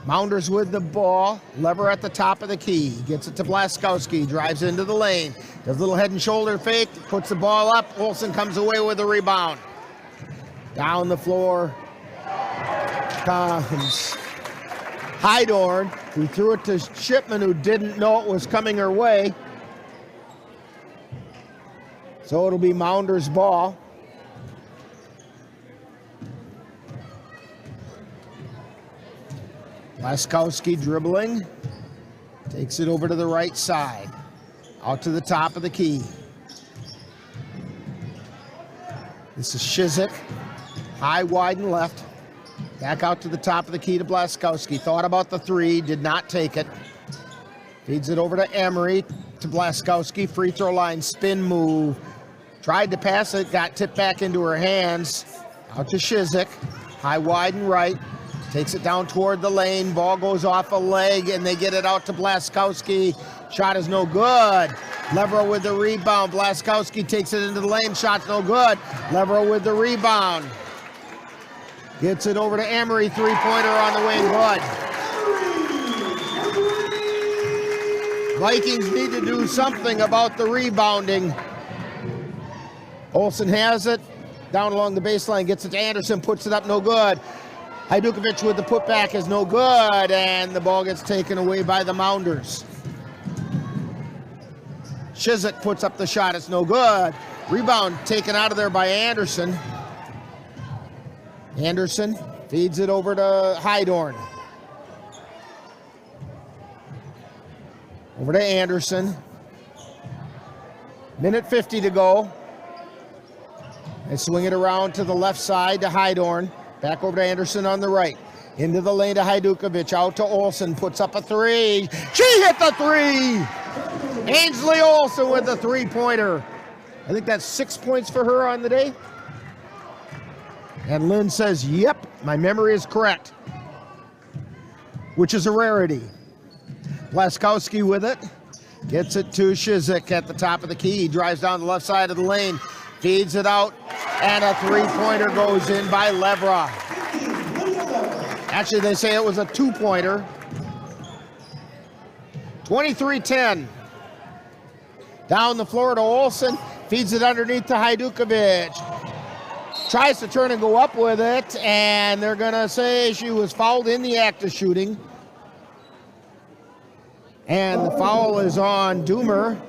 Mounders with the ball. Lever at the top of the key. Gets it to Blaskowski. Drives into the lane. Does a little head and shoulder fake. Puts the ball up. Olsen comes away with the rebound. Down the floor comes Hydorn, who threw it to Shipman, who didn't know it was coming her way. So it'll be Mounders' ball. Blaskowski dribbling, takes it over to the right side, out to the top of the key. This is Shizik. High, wide, and left. Back out to the top of the key to Blaskowski. Thought about the three, did not take it. Feeds it over to Emery, to Blaskowski. Free throw line, spin move. Tried to pass it, got tipped back into her hands. Out to Shizik. High, wide, and right. Takes it down toward the lane. Ball goes off a leg, and they get it out to Blaskowski. Shot is no good. Levero with the rebound. Blaskowski takes it into the lane. Shot's no good. Levero with the rebound. Gets it over to Emery. Three-pointer on the way. Good. Vikings need to do something about the rebounding. Olsen has it. Down along the baseline. Gets it to Anderson. Puts it up. No good. Hajdukovic with the putback is no good. And the ball gets taken away by the Mounders. Shizik puts up the shot. It's no good. Rebound taken out of there by Anderson. Anderson feeds it over to Hydorn. Over to Anderson. Minute 50 to go. They swing it around to the left side to Hydorn. Back over to Anderson on the right. Into the lane to Hajdukovic. Out to Olsen. Puts up a three. She hit the three! Ainsley Olsen with the three-pointer. I think that's 6 points for her on the day. And Lynn says, yep, my memory is correct. Which is a rarity. Blaskowski with it. Gets it to Shizik at the top of the key. He drives down the left side of the lane. Feeds it out. And a three-pointer goes in by Levra. Actually, they say it was a two-pointer. 23-10. Down the floor to Olsen. Feeds it underneath to Hajdukovic. Tries to turn and go up with it. And they're going to say she was fouled in the act of shooting. And the foul is on Doomer.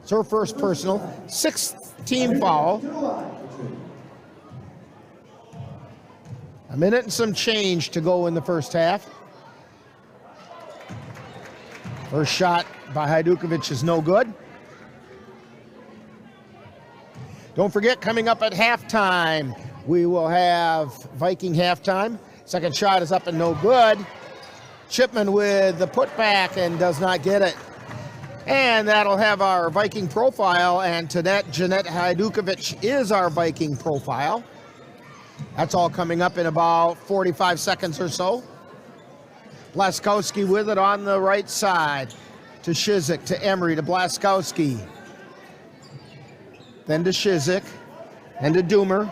It's her first personal. 6th team foul. A minute and some change to go in the first half. First shot by Hajdukovic is no good. Don't forget, coming up at halftime, we will have Viking halftime. Second shot is up and no good. Chipman with the putback and does not get it. And that'll have our Viking profile, and Jeanette Hajdukovic is our Viking profile. That's all coming up in about 45 seconds or so. Blaskowski with it on the right side to Shizik, to Emery, to Blaskowski. Then to Shizik, and to Doomer.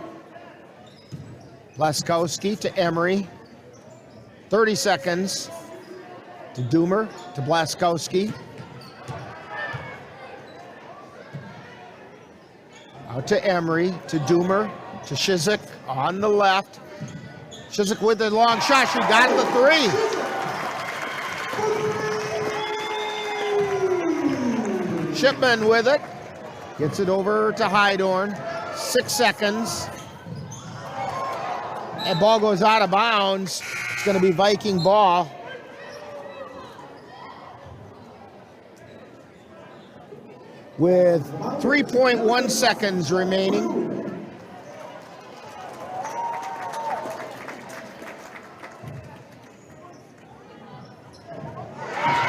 Blaskowski to Emery. 30 seconds to Doomer, to Blaskowski. Out to Emery, to Doomer, to Shizik on the left. Shizik with the long shot. She got the three. Shipman with it. Gets it over to Hydorn. 6 seconds. And ball goes out of bounds. It's going to be Viking ball. With 3.1 seconds remaining.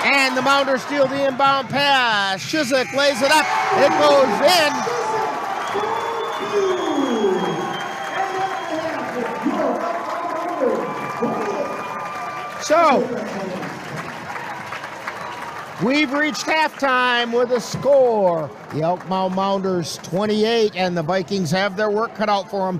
And the Mounders steal the inbound pass. Shizik lays it up. It goes in. So, we've reached halftime with a score. The Elk Mound Mounders 28, and the Vikings have their work cut out for them.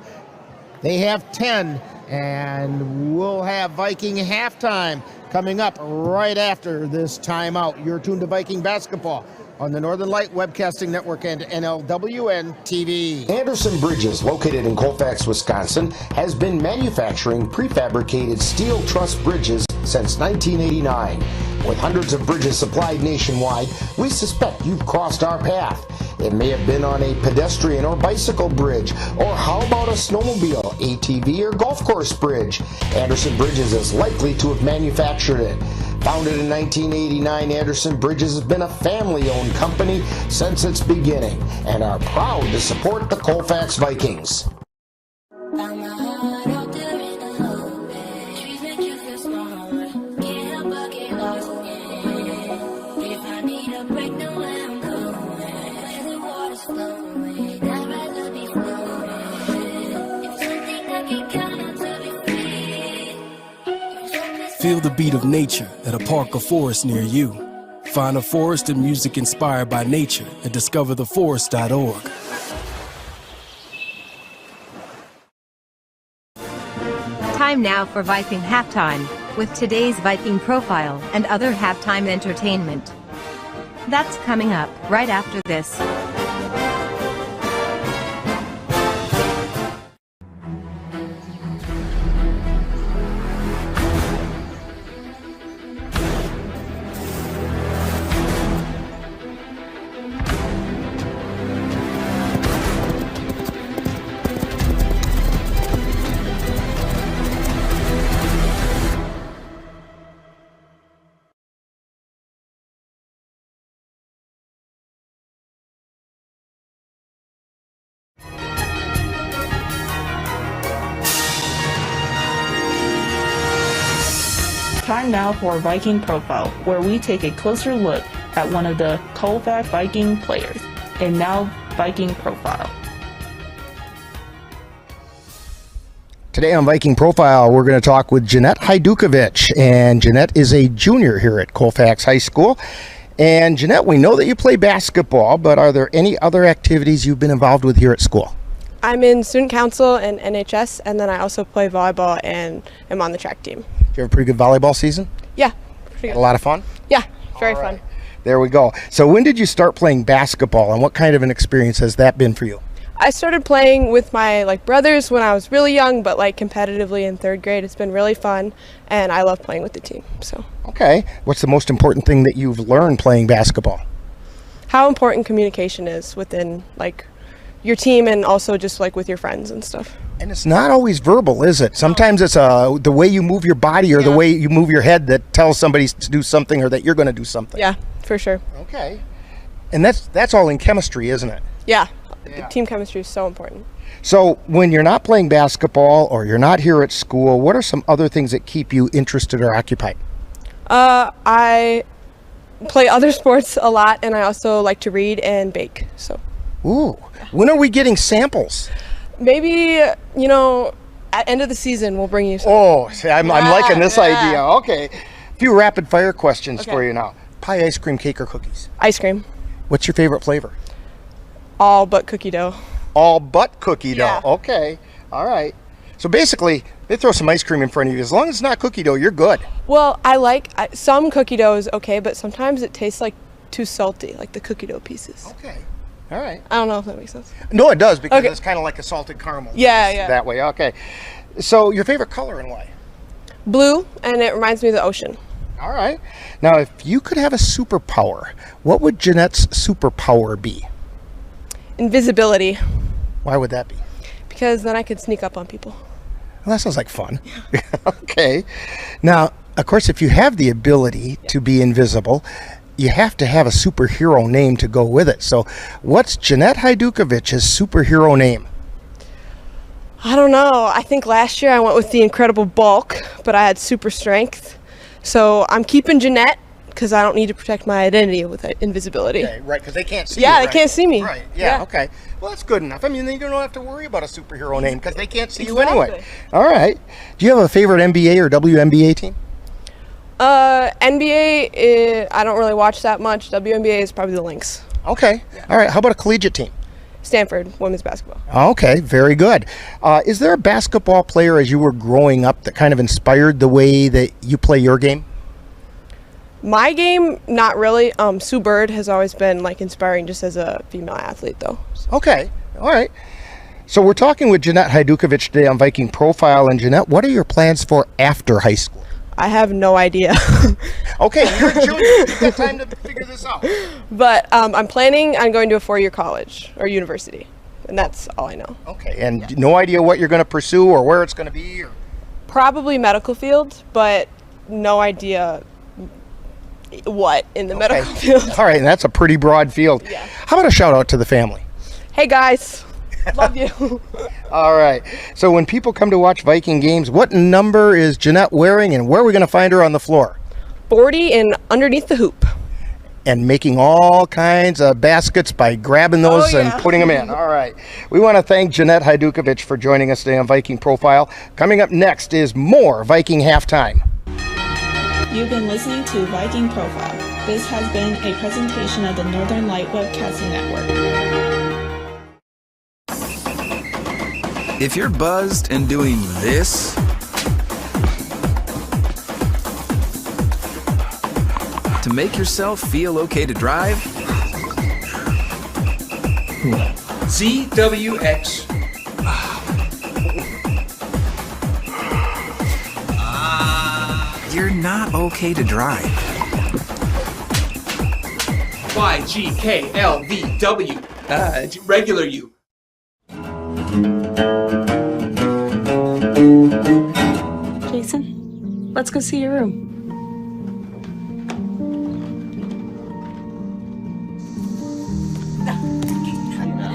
They have 10, and we'll have Viking halftime coming up right after this timeout. You're tuned to Viking basketball on the Northern Light Webcasting Network and NLWN-TV. Anderson Bridges, located in Colfax, Wisconsin, has been manufacturing prefabricated steel truss bridges since 1989. With hundreds of bridges supplied nationwide, we suspect you've crossed our path. It may have been on a pedestrian or bicycle bridge, or how about a snowmobile, ATV, or golf course bridge? Anderson Bridges is likely to have manufactured it. Founded in 1989, Anderson Bridges has been a family-owned company since its beginning and are proud to support the Colfax Vikings. Feel the beat of nature at a park or forest near you. Find a forest and music inspired by nature at discovertheforest.org. Time now for Viking Halftime, with today's Viking profile and other halftime entertainment. That's coming up right after this. Time now for Viking Profile, where we take a closer look at one of the Colfax Viking players. And now, Viking Profile. Today on Viking Profile, we're going to talk with Jeanette Hajdukovic, and Jeanette is a junior here at Colfax High School. And Jeanette, we know that you play basketball, but are there any other activities you've been involved with here at school? I'm in student council and NHS, and then I also play volleyball and am on the track team. Do you have a pretty good volleyball season? Yeah, pretty good. A lot of fun? Yeah, very fun. There we go. So when did you start playing basketball, and what kind of an experience has that been for you? I started playing with my brothers when I was really young, but competitively in 3rd grade. It's been really fun, and I love playing with the team. So. Okay. What's the most important thing that you've learned playing basketball? How important communication is within your team and also just with your friends and stuff. And it's not always verbal, is it? Sometimes it's the way you move your body or the way you move your head that tells somebody to do something or that you're going to do something. Yeah, for sure. Okay. And that's all in chemistry, isn't it? Yeah. Team chemistry is so important. So when you're not playing basketball or you're not here at school, what are some other things that keep you interested or occupied? I play other sports a lot, and I also like to read and bake. So. Ooh. When are we getting samples? Maybe, at end of the season, we'll bring you some. Oh, see, I'm liking this idea. Okay. A few rapid fire questions for you now. Pie, ice cream, cake, or cookies? Ice cream. What's your favorite flavor? All but cookie dough. All but cookie dough. Okay. All right. So basically, they throw some ice cream in front of you. As long as it's not cookie dough, you're good. Well, some cookie dough is okay, but sometimes it tastes too salty, the cookie dough pieces. Okay. All right. I don't know if that makes sense. No, it does, because it's kind of like a salted caramel. Yeah. That way. Okay. So your favorite color and why? Blue, and it reminds me of the ocean. All right. Now, if you could have a superpower, what would Jeanette's superpower be? Invisibility. Why would that be? Because then I could sneak up on people. Well, that sounds like fun. Okay. Now, of course, if you have the ability to be invisible, you have to have a superhero name to go with it. So what's Jeanette Hajdukovic's superhero name? I don't know. I think last year I went with the Incredible Bulk, but I had super strength. So I'm keeping Jeanette because I don't need to protect my identity with invisibility. Okay, right, because they can't see you, Yeah, right? they can't see me. Right, yeah, okay. Well, that's good enough. I mean, then you don't have to worry about a superhero name because they can't see you anyway. All right. Do you have a favorite NBA or WNBA team? NBA, I don't really watch that much. WNBA is probably the Lynx. Okay. Yeah. All right. How about a collegiate team? Stanford, women's basketball. Okay, very good. Is there a basketball player as you were growing up that kind of inspired the way that you play your game? My game, not really. Sue Bird has always been inspiring just as a female athlete, though. So. Okay. All right. So we're talking with Jeanette Hajdukovic today on Viking Profile. And Jeanette, what are your plans for after high school? I have no idea. Okay, you're a junior. You've got time to figure this out. But I'm planning on going to a 4-year college or university, and that's all I know. Okay, and no idea what you're going to pursue or where it's going to be? Or? Probably medical field, but no idea what in the medical field. All right, and that's a pretty broad field. Yeah. How about a shout out to the family? Hey guys, love you. All right, so when people come to watch Viking games, what number is Jeanette wearing and where are we going to find her on the floor? 40 and underneath the hoop. And making all kinds of baskets by grabbing those and putting them in. All right. We want to thank Jeanette Hajdukovic for joining us today on Viking Profile. Coming up next is more Viking Halftime. You've been listening to Viking Profile. This has been a presentation of the Northern Light Webcasting Network. If you're buzzed and doing this, to make yourself feel okay to drive, ZWX. You're not okay to drive. YGKLVW. Regular you. Jason, let's go see your room.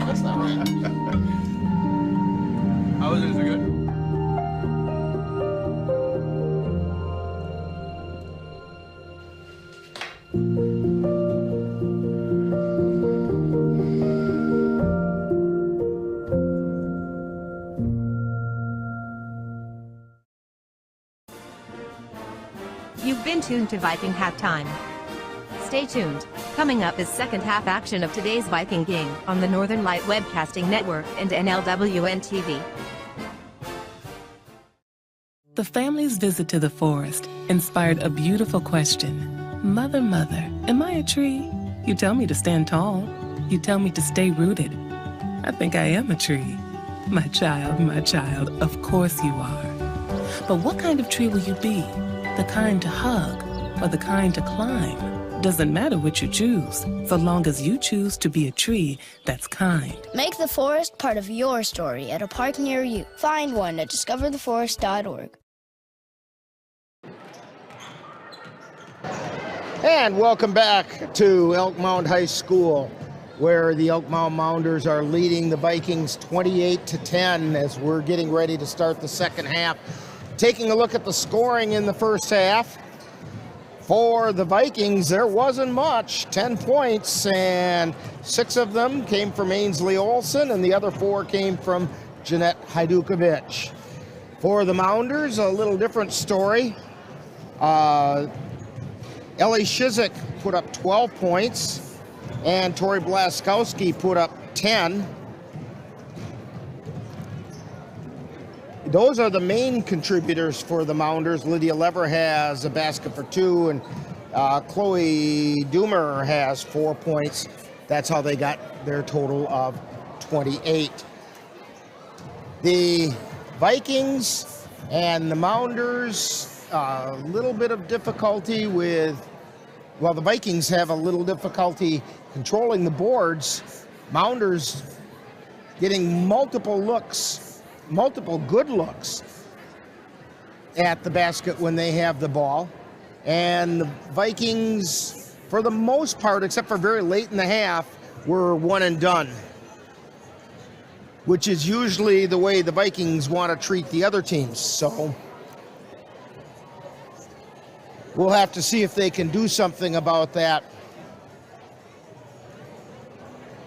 That's not right. How was it? Is it good? You've been tuned to Viking Halftime. Stay tuned. Coming up is second half action of today's Viking game on the Northern Light Webcasting Network and NLWN-TV. The family's visit to the forest inspired a beautiful question. Mother, mother, am I a tree? You tell me to stand tall. You tell me to stay rooted. I think I am a tree. My child, of course you are. But what kind of tree will you be? The kind to hug or the kind to climb? Doesn't matter what you choose, so long as you choose to be a tree that's kind. Make the forest part of your story at a park near you. Find one at discovertheforest.org. And welcome back to Elk Mound High School, where the Elk Mound Mounders are leading the Vikings 28-10 as we're getting ready to start the second half. Taking a look at the scoring in the first half. For the Vikings, there wasn't much, 10 points, and 6 of them came from Ainsley Olsen, and the other 4 came from Jeanette Hajdukovic. For the Mounders, a little different story. Ellie Shizik put up 12 points, and Tori Blaskowski put up 10. Those are the main contributors for the Mounders. Lydia Lever has a basket for 2, and Chloe Doomer has 4 points. That's how they got their total of 28. The Vikings and the Mounders, a little bit of difficulty with, well, the Vikings have a little difficulty controlling the boards. Mounders getting multiple good looks at the basket when they have the ball. And the Vikings, for the most part, except for very late in the half, were one and done, which is usually the way the Vikings want to treat the other teams. So we'll have to see if they can do something about that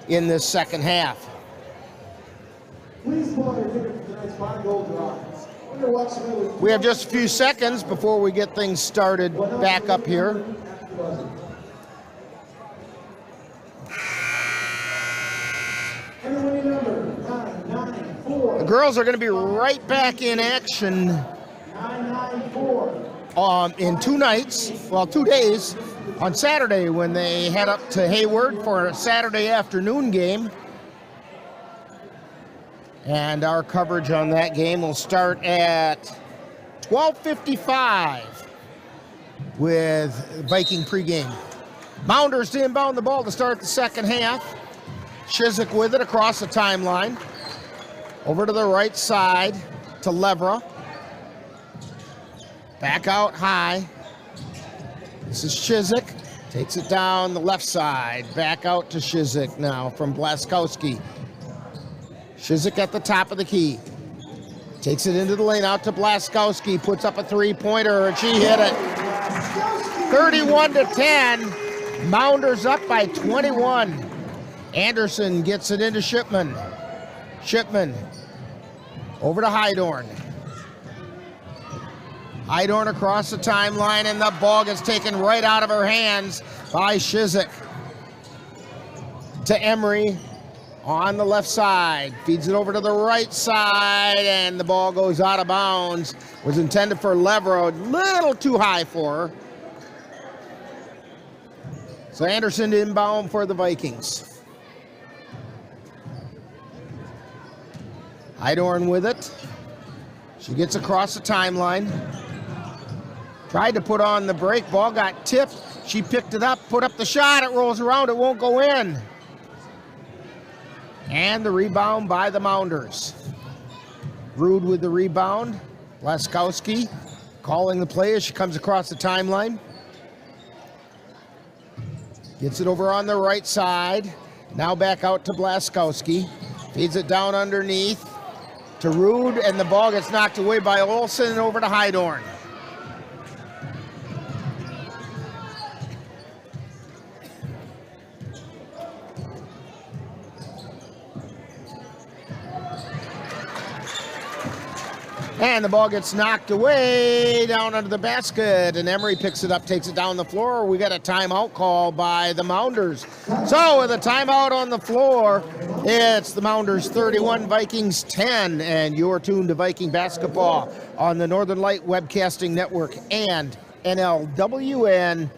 in this second half. Please pull your ticket for tonight's final goal drive. We have just a few seconds before we get things started back up here. The girls are going to be right back in action in 2 nights, well, 2 days, on Saturday when they head up to Hayward for a Saturday afternoon game. And our coverage on that game will start at 12:55 with Viking pregame. Mounders to inbound the ball to start the second half. Shizik with it across the timeline. Over to the right side to Levra. Back out high. This is Shizik. Takes it down the left side. Back out to Shizik now from Blaskowski. Shizik at the top of the key. Takes it into the lane out to Blaskowski. Puts up a three-pointer, and she hit it. 31-10. Mounders up by 21. Anderson gets it into Shipman. Shipman over to Hydorn. Hydorn across the timeline, and the ball gets taken right out of her hands by Shizik. To Emery on the left side. Feeds it over to the right side, and the ball goes out of bounds. Was intended for Levero, a little too high for her. So Anderson inbound for the Vikings. Hydorn with it. She gets across the timeline. Tried to put on the break. Ball got tipped. She picked it up, put up the shot. It rolls around. It won't go in. And the rebound by the Mounders. Rude with the rebound. Blaskowski calling the play as she comes across the timeline. Gets it over on the right side. Now back out to Blaskowski. Feeds it down underneath to Rude, and the ball gets knocked away by Olsen and over to Hydorn. And the ball gets knocked away down under the basket, and Emery picks it up, takes it down the floor. We got a timeout call by the Mounders. So with a timeout on the floor, it's the Mounders 31, Vikings 10, and you're tuned to Viking basketball on the Northern Light Webcasting Network and NLWN-TV.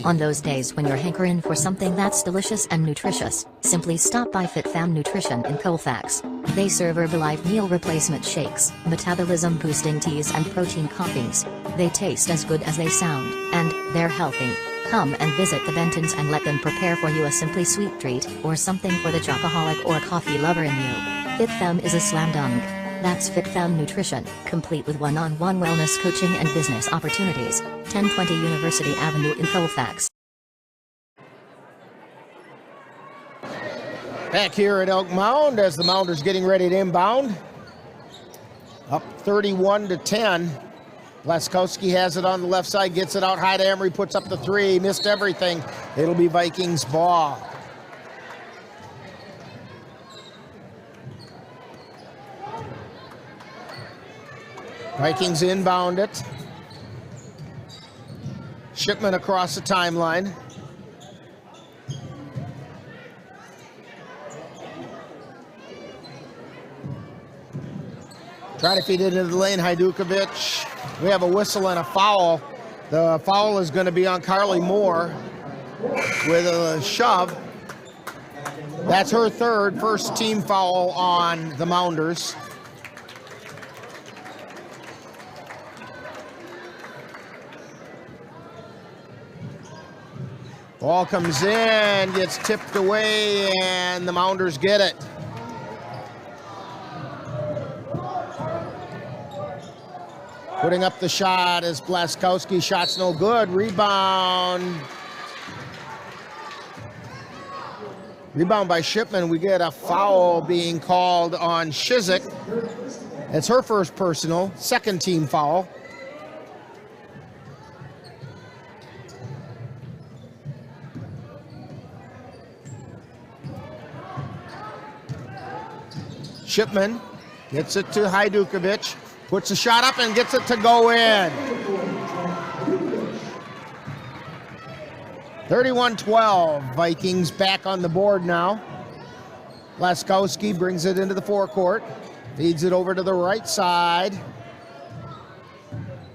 On those days when you're hankering for something that's delicious and nutritious, simply stop by FitFam Nutrition in Colfax. They serve Herbalife meal replacement shakes, metabolism-boosting teas and protein coffees. They taste as good as they sound, and they're healthy. Come and visit the Bentons and let them prepare for you a simply sweet treat, or something for the chocoholic or coffee lover in you. FitFam is a slam dunk. That's FitFam Nutrition, complete with one-on-one wellness coaching and business opportunities. 1020 University Avenue in Colfax. Back here at Elk Mound as the Mounders getting ready to inbound. Up 31-10. Blaskowski has it on the left side, gets it out high to Emery, puts up the three, missed everything. It'll be Vikings ball. Vikings inbound it. Shipman across the timeline. Try to feed it into the lane, Hajdukovic. We have a whistle and a foul. The foul is going to be on Carly Moore with a shove. That's her first team foul on the Mounders. Ball comes in, gets tipped away, and the Mounders get it. Putting up the shot is Blaskowski. Shot's no good. Rebound. Rebound by Shipman. We get a foul being called on Shizik. It's her first personal, second team foul. Shipman gets it to Hajdukovic. Puts the shot up and gets it to go in. 31-12. Vikings back on the board now. Blaskowski brings it into the forecourt. Feeds it over to the right side.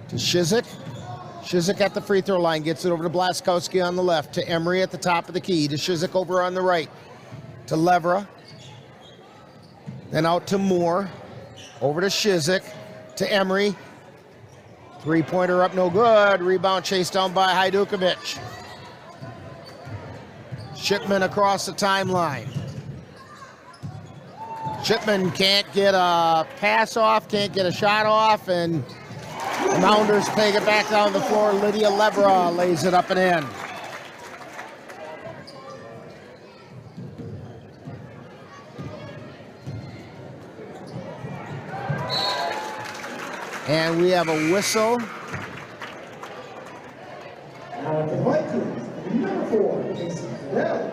To Shizik. Shizik at the free throw line. Gets it over to Blaskowski on the left. To Emery at the top of the key. To Shizik over on the right. To Levera. Then out to Moore. Over to Shizik. To Emery. Three-pointer up, no good. Rebound chased down by Hajdukovic. Shipman across the timeline. Shipman can't get a pass off, can't get a shot off, and the Mounders take it back down the floor. Lydia Levera lays it up and in. And we have a whistle. Now the Vikings, number 4, Casey Fidel.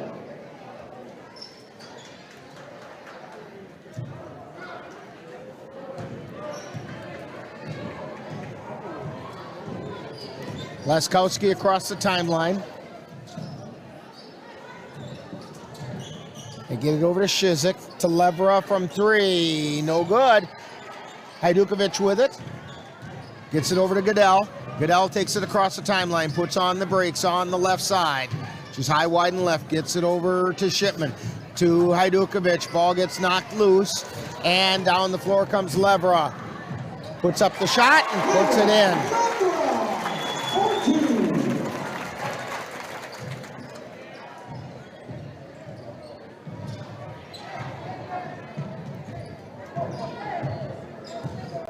Laskowski across the timeline. They get it over to Shizik, to Levra from 3, no good. Hajdukovic with it, gets it over to Goodell. Goodell takes it across the timeline, puts on the brakes on the left side. She's high, wide, and left, gets it over to Shipman, to Hajdukovic. Ball gets knocked loose, and down the floor comes Levra. Puts up the shot and puts it in.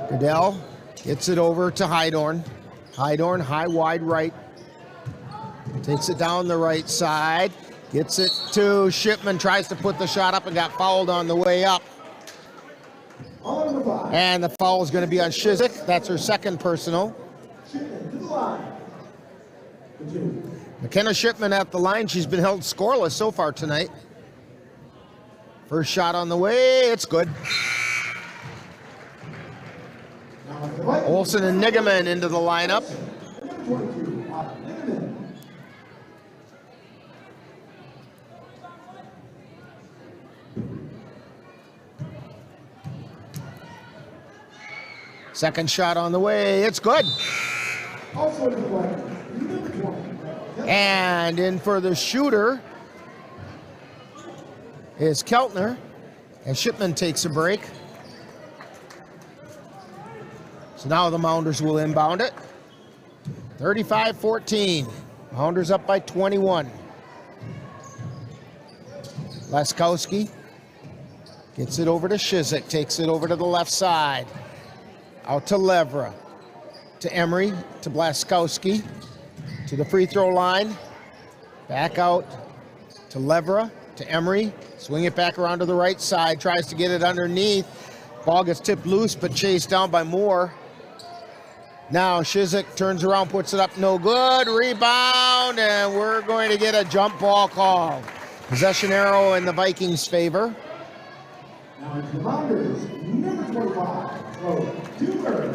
Goodell gets it over to Hydorn. Hydorn, high, wide, right. Takes it down the right side. Gets it to Shipman. Tries to put the shot up and got fouled on the way up. And the foul is going to be on Shizik. That's her second personal. McKenna Shipman at the line. She's been held scoreless so far tonight. First shot on the way. It's good. Olsen and Nigaman into the lineup. Second shot on the way. It's good. And in for the shooter is Keltner. And Shipman takes a break. So now the Mounders will inbound it. 35-14. Mounders up by 21. Laskowski gets it over to Shizik. Takes it over to the left side. Out to Levra. To Emery. To Blaskowski. To the free throw line. Back out to Levra. To Emery. Swing it back around to the right side. Tries to get it underneath. Ball gets tipped loose but chased down by Moore. Now Shizik turns around, puts it up, no good. Rebound, and we're going to get a jump ball call. Possession arrow in the Vikings' favor. Now it's the Mounders, number 25, Doomer.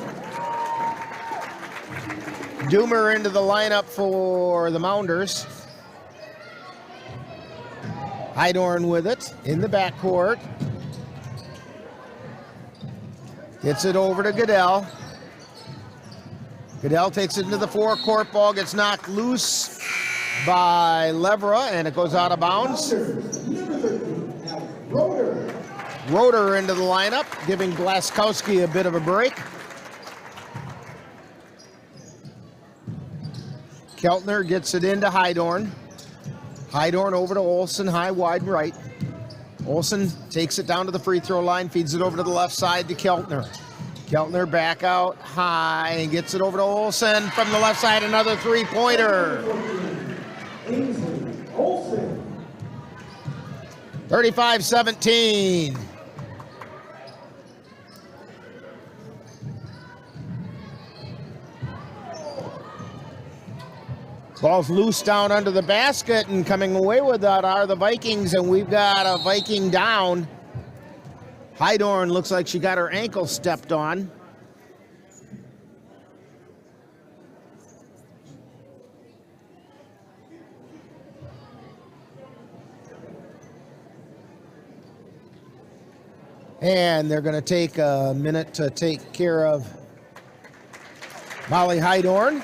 Doomer into the lineup for the Mounders. Hydorn with it in the backcourt. Gets it over to Goodell. Goodell takes it into the forecourt. Ball gets knocked loose by Levra, and it goes out of bounds. Roeder into the lineup, giving Blaskowski a bit of a break. Keltner gets it into Hydorn. Hydorn over to Olsen, high, wide, right. Olsen takes it down to the free throw line, feeds it over to the left side to Keltner. Keltner back out high and gets it over to Olsen from the left side, another three-pointer. 35-17. Ball's loose down under the basket, and coming away with that are the Vikings, and we've got a Viking down. Hydorn looks like she got her ankle stepped on. And they're going to take a minute to take care of Molly Hydorn.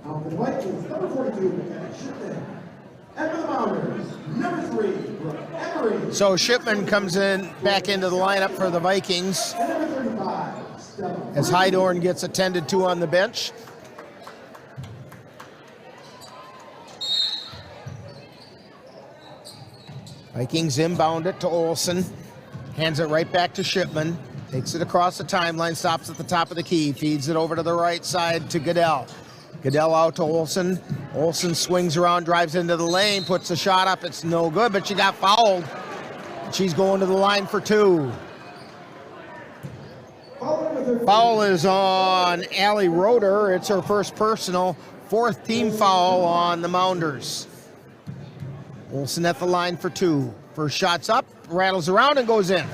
Out the Vikings, number 42, Shipman. And for the Mounders, number 3, Emery. So Shipman comes in back into the lineup for the Vikings And number 35, as Hydorn gets attended to on the bench. Vikings inbound it to Olsen. Hands it right back to Shipman. Takes it across the timeline, stops at the top of the key, feeds it over to the right side to Goodell. Goodell out to Olsen. Olsen swings around, drives into the lane, puts a shot up. It's no good, but she got fouled. She's going to the line for two. Foul is on Allie Roeder. It's her first personal, fourth team foul on the Mounders. Olsen at the line for two. First shot's up, rattles around and goes in.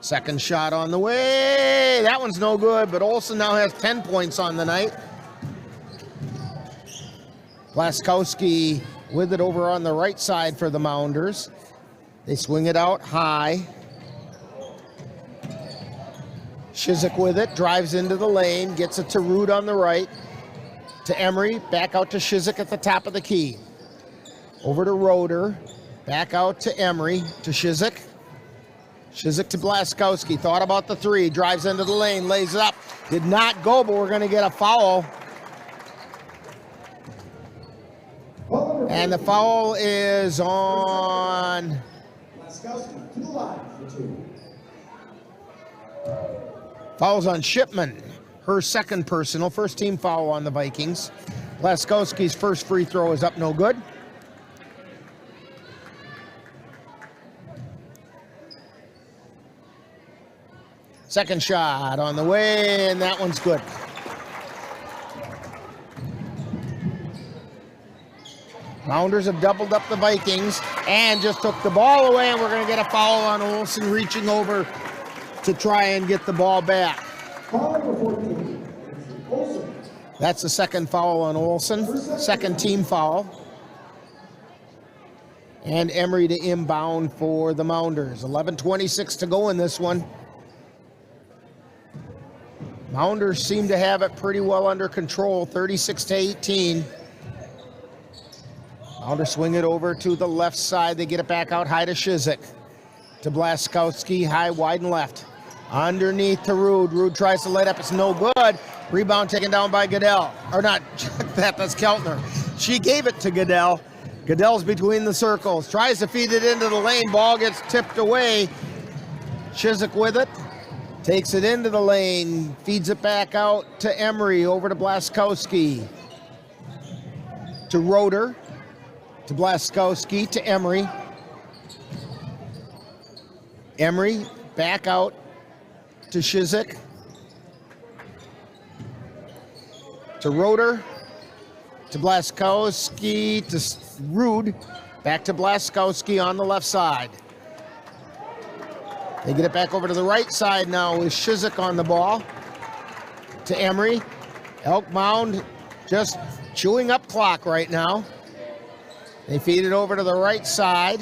Second shot on the way. That one's no good, but Olsen now has 10 points on the night. Blaskowski with it over on the right side for the Mounders. They swing it out high. Shizik with it, drives into the lane, gets it to Rude on the right. To Emery, back out to Shizik at the top of the key. Over to Roeder, back out to Emery, to Shizik. Shizik to Blaskowski, thought about the three, drives into the lane, lays it up. Did not go, but we're going to get a foul. And the foul is on... Blaskowski to the line for 2. Foul's on Shipman, her second personal, first team foul on the Vikings. Blaskowski's first free throw is up, no good. Second shot on the way, and that one's good. Mounders have doubled up the Vikings and just took the ball away, and we're going to get a foul on Olsen reaching over to try and get the ball back. Foul number 14. Olsen. That's the second foul on Olsen, second team foul. And Emery to inbound for the Mounders. 11:26 to go in this one. Mounders seem to have it pretty well under control, 36-18. Mounders swing it over to the left side. They get it back out high to Shizik. To Blaskowski, high, wide, and left. Underneath to Rude. Rude tries to light up. It's no good. Rebound taken down by Goodell. Or not, that's Keltner. She gave it to Goodell. Goodell's between the circles. Tries to feed it into the lane. Ball gets tipped away. Shizik with it. Takes it into the lane. Feeds it back out to Emery. Over to Blaskowski. To Roeder. To Blaskowski. To Emery. Emery back out to Shizik. To Roeder. To Blaskowski. To Rude. Back to Blaskowski on the left side. They get it back over to the right side now with Shizik on the ball. To Emery. Elk Mound just chewing up clock right now. They feed it over to the right side.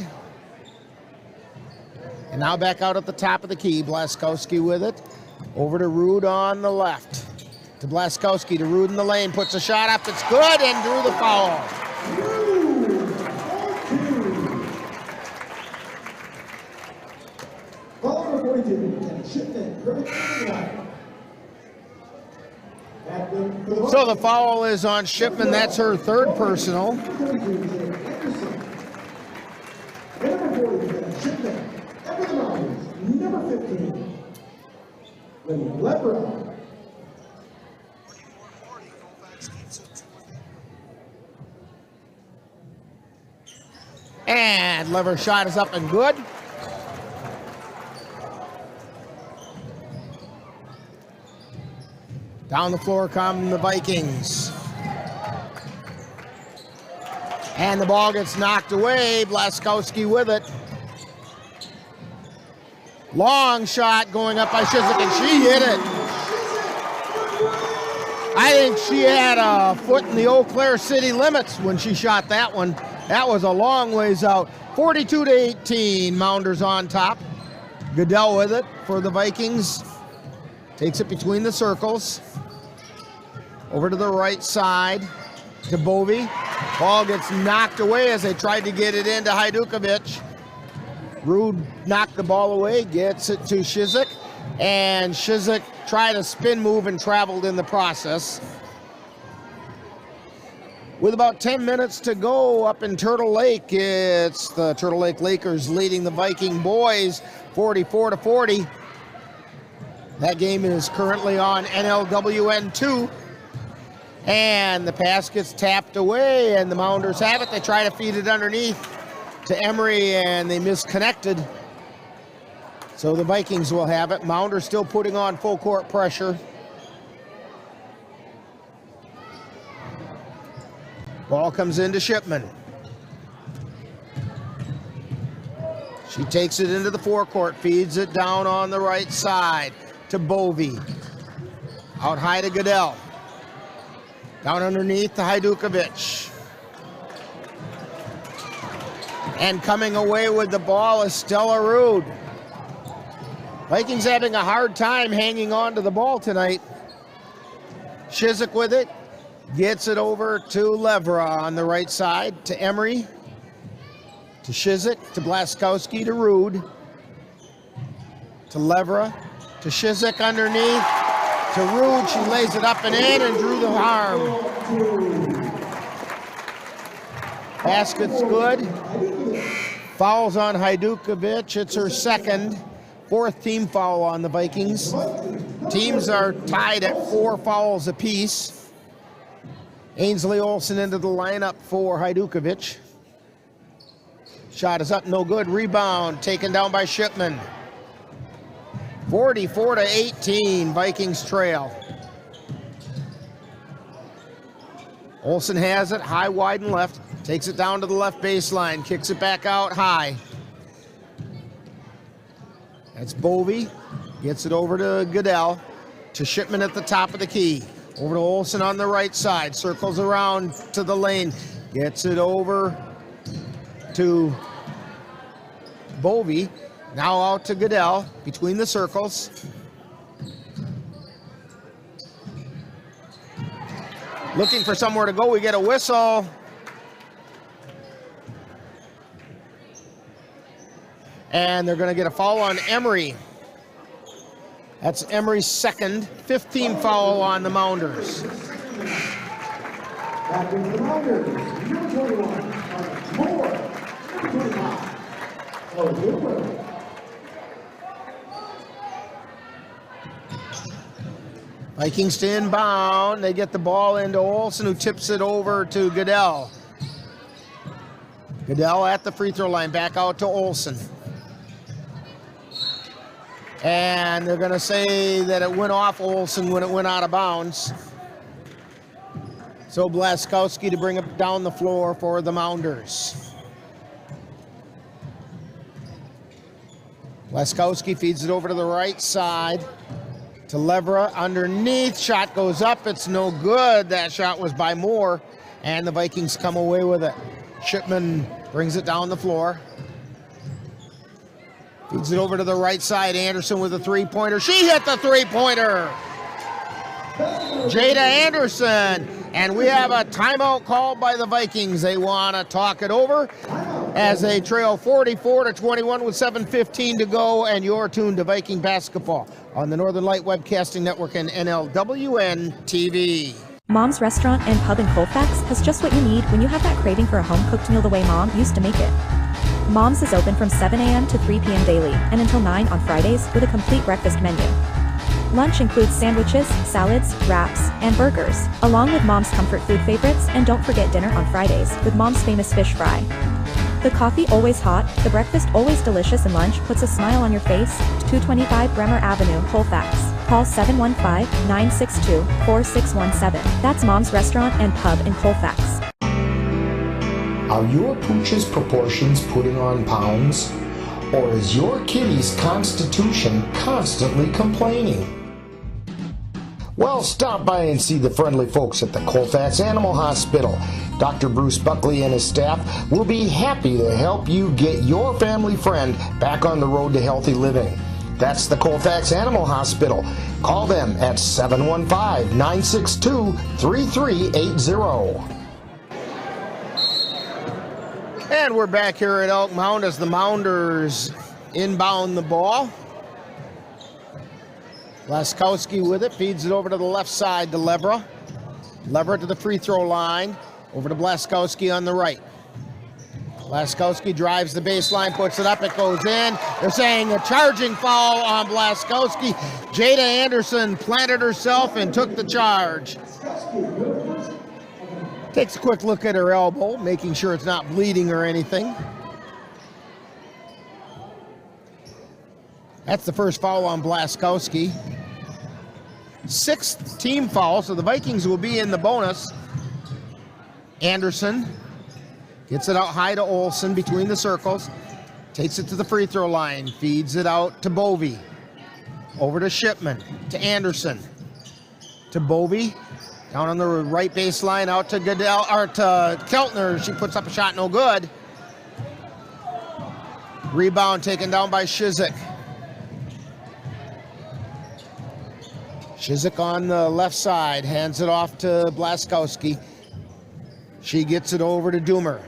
And now back out at the top of the key. Blaskowski with it. Over to Rude on the left. To Blaskowski, to Rude in the lane. Puts a shot up. It's good and drew the foul. Foul number 42. And Shipman, perfect on the line. So the foul is on Shipman. That's her third personal. Number 15. Lebron. And Lever's shot is up and good. Down the floor come the Vikings. And the ball gets knocked away. Blaskowski with it. Long shot going up by Shizik, and she hit it. I think she had a foot in the Eau Claire city limits when she shot that one. That was a long ways out. 42-18, Mounders on top. Goodell with it for the Vikings. Takes it between the circles. Over to the right side to Bovey. Ball gets knocked away as they tried to get it into Hajdukovic. Rude knocked the ball away, gets it to Shizik, and Shizik tried a spin move and traveled in the process. With about 10 minutes to go up in Turtle Lake, it's the Turtle Lake Lakers leading the Viking boys 44-40. That game is currently on NLWN-2. And the pass gets tapped away, and the Mounders have it. They try to feed it underneath to Emery, and they misconnected. So the Vikings will have it. Mounders still putting on full court pressure. Ball comes into Shipman. She takes it into the forecourt, feeds it down on the right side to Bovey. Out high to Goodell. Down underneath to Hajdukovic. And coming away with the ball is Stella Rude. Vikings having a hard time hanging on to the ball tonight. Shizik with it. Gets it over to Levra on the right side, to Emery, to Shizik, to Blaskowski, to Rude, to Levra, to Shizik underneath, to Rude. She lays it up and in and drew the harm. Basket's good. Fouls on Hajdukovic. It's her second. Fourth team foul on the Vikings. Teams are tied at 4 fouls apiece. Ainsley Olsen into the lineup for Hajdukovic. Shot is up, no good. Rebound taken down by Shipman. 44-18, Vikings trail. Olsen has it, high, wide, and left. Takes it down to the left baseline, kicks it back out high. That's Bovey. Gets it over to Goodell, to Shipman at the top of the key. Over to Olsen on the right side, circles around to the lane, gets it over to Bovey. Now out to Goodell, between the circles. Looking for somewhere to go, we get a whistle. And they're gonna get a foul on Emery. That's Emery's second, 15 foul on the Mounders. Back into the Mounders, number 21, Moore, number 25. Oh, good. Vikings to inbound. They get the ball into Olsen, who tips it over to Goodell. Goodell at the free throw line, back out to Olsen. And they're going to say that it went off Olsen when it went out of bounds. So Blaskowski to bring it down the floor for the Mounders. Blaskowski feeds it over to the right side to Levra underneath. Shot goes up. It's no good. That shot was by Moore, and the Vikings come away with it. Shipman brings it down the floor. Feeds it over to the right side. Anderson with a three-pointer. She hit the three-pointer. Jada Anderson. And we have a timeout called by the Vikings. They want to talk it over as they trail 44-21 with 7:15 to go. And you're tuned to Viking basketball on the Northern Light Webcasting Network and NLWN-TV. Mom's Restaurant and Pub in Colfax has just what you need when you have that craving for a home-cooked meal the way Mom used to make it. Mom's is open from 7 a.m. to 3 p.m. daily and until 9 on Fridays with a complete breakfast menu. Lunch includes sandwiches, salads, wraps, and burgers, along with Mom's comfort food favorites, and don't forget dinner on Fridays with Mom's famous fish fry. The coffee always hot, the breakfast always delicious, and lunch puts a smile on your face. 225 Bremer Avenue, Colfax. Call 715-962-4617. That's Mom's Restaurant and Pub in Colfax. Are your pooch's proportions putting on pounds? Or is your kitty's constitution constantly complaining? Well, stop by and see the friendly folks at the Colfax Animal Hospital. Dr. Bruce Buckley and his staff will be happy to help you get your family friend back on the road to healthy living. That's the Colfax Animal Hospital. Call them at 715-962-3380. And we're back here at Elk Mound as the Mounders inbound the ball. Blaskowski with it, feeds it over to the left side to Levra. Levra to the free throw line, over to Blaskowski on the right. Blaskowski drives the baseline, puts it up, it goes in. They're saying a charging foul on Blaskowski. Jada Anderson planted herself and took the charge. Takes a quick look at her elbow, making sure it's not bleeding or anything. That's the first foul on Blaskowski. 6th team foul, so the Vikings will be in the bonus. Anderson gets it out high to Olson between the circles. Takes it to the free throw line. Feeds it out to Bovey. Over to Shipman. To Anderson. To Bovey. Down on the right baseline. Out to Goodell, or to Keltner. She puts up a shot, no good. Rebound taken down by Shizik. Shizik on the left side. Hands it off to Blaskowski. She gets it over to Doomer.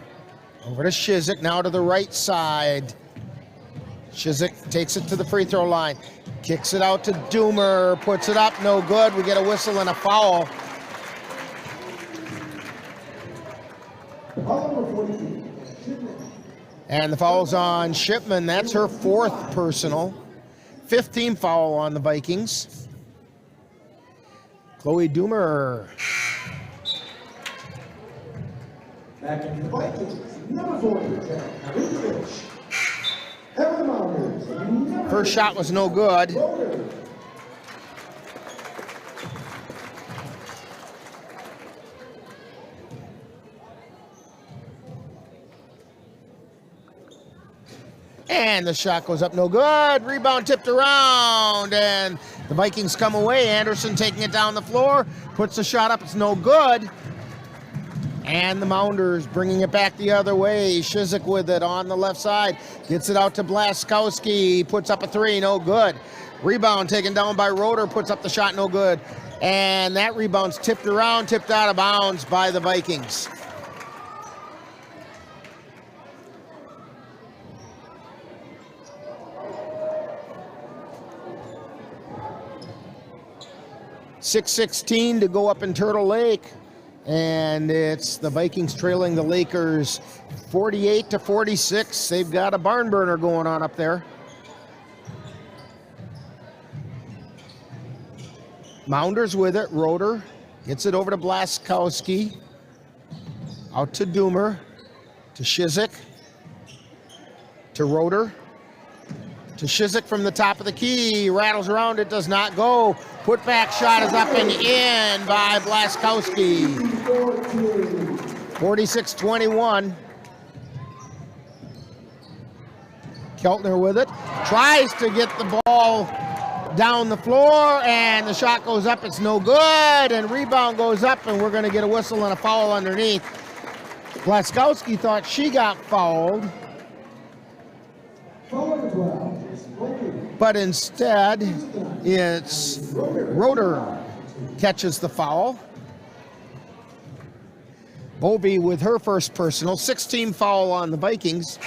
Over to Shizik, now to the right side. Shizik takes it to the free throw line. Kicks it out to Doomer. Puts it up, no good. We get a whistle and a foul. And the foul's on Shipman. That's her 4th personal. 15th foul on the Vikings. Chloe Doomer. Back in the Vikings, number 40, Elk Mounders. First shot was no good. And the shot goes up, no good. Rebound tipped around, and the Vikings come away. Anderson taking it down the floor, puts the shot up, it's no good. And the Mounders bringing it back the other way. Shizik with it on the left side. Gets it out to Blaskowski. Puts up a 3, no good. Rebound taken down by Roeder. Puts up the shot, no good. And that rebound's tipped around, tipped out of bounds by the Vikings. .6:16 to go up in Turtle Lake. And it's the Vikings trailing the Lakers 48-46. They've got a barn burner going on up there. Mounders with it. Roeder gets it over to Blaskowski. Out to Doomer. To Shizik. To Roeder. To Shizik from the top of the key. Rattles around. It does not go. Put back shot is up and in by Blaskowski. 46-21. Keltner with it. Tries to get the ball down the floor, and the shot goes up. It's no good, and rebound goes up, and we're going to get a whistle and a foul underneath. Blaskowski thought she got fouled, but instead it's Roeder catches the foul. Bovey with her first personal. 16 foul on the Vikings.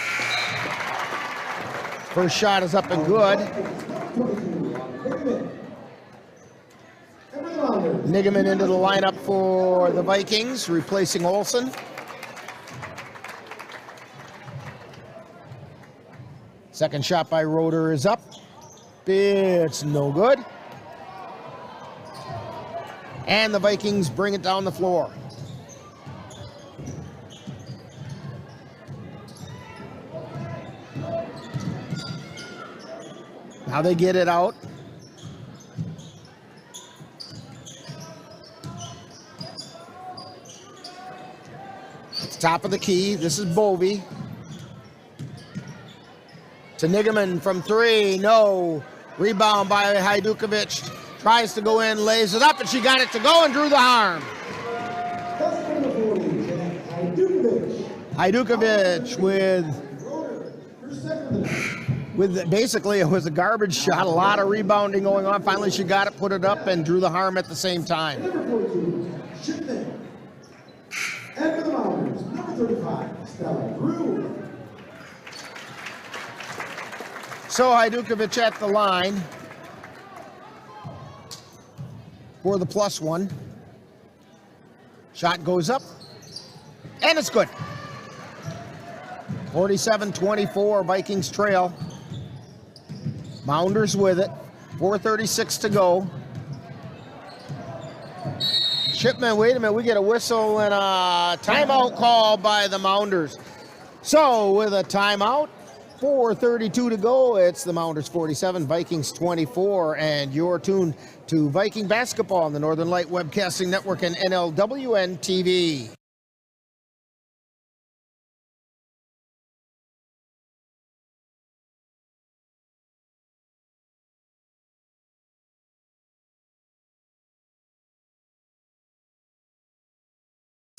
First shot is up and good. Nigaman into the lineup for the Vikings, replacing Olson. Second shot by Roeder is up. It's no good. And the Vikings bring it down the floor. Now they get it out. It's top of the key. This is Bovey. To Nigaman from 3, no. Rebound by Hajdukovic. Tries to go in, lays it up, and she got it to go and drew the harm. Hajdukovic with basically it was a garbage shot, a lot of rebounding going on. Finally she got it, put it up, and drew the harm at the same time. And for the Mounders, number 35, Stella Drew. So Hajdukovic at the line for the +1. Shot goes up, and it's good. 47-24, Vikings trail. Mounders with it. 4:36 to go. Shipman, wait a minute, we get a whistle and a timeout call by the Mounders. So with a timeout, 4:32 to go. It's the Mounders 47, Vikings 24, and you're tuned to Viking basketball on the Northern Light Webcasting Network and NLWN-TV.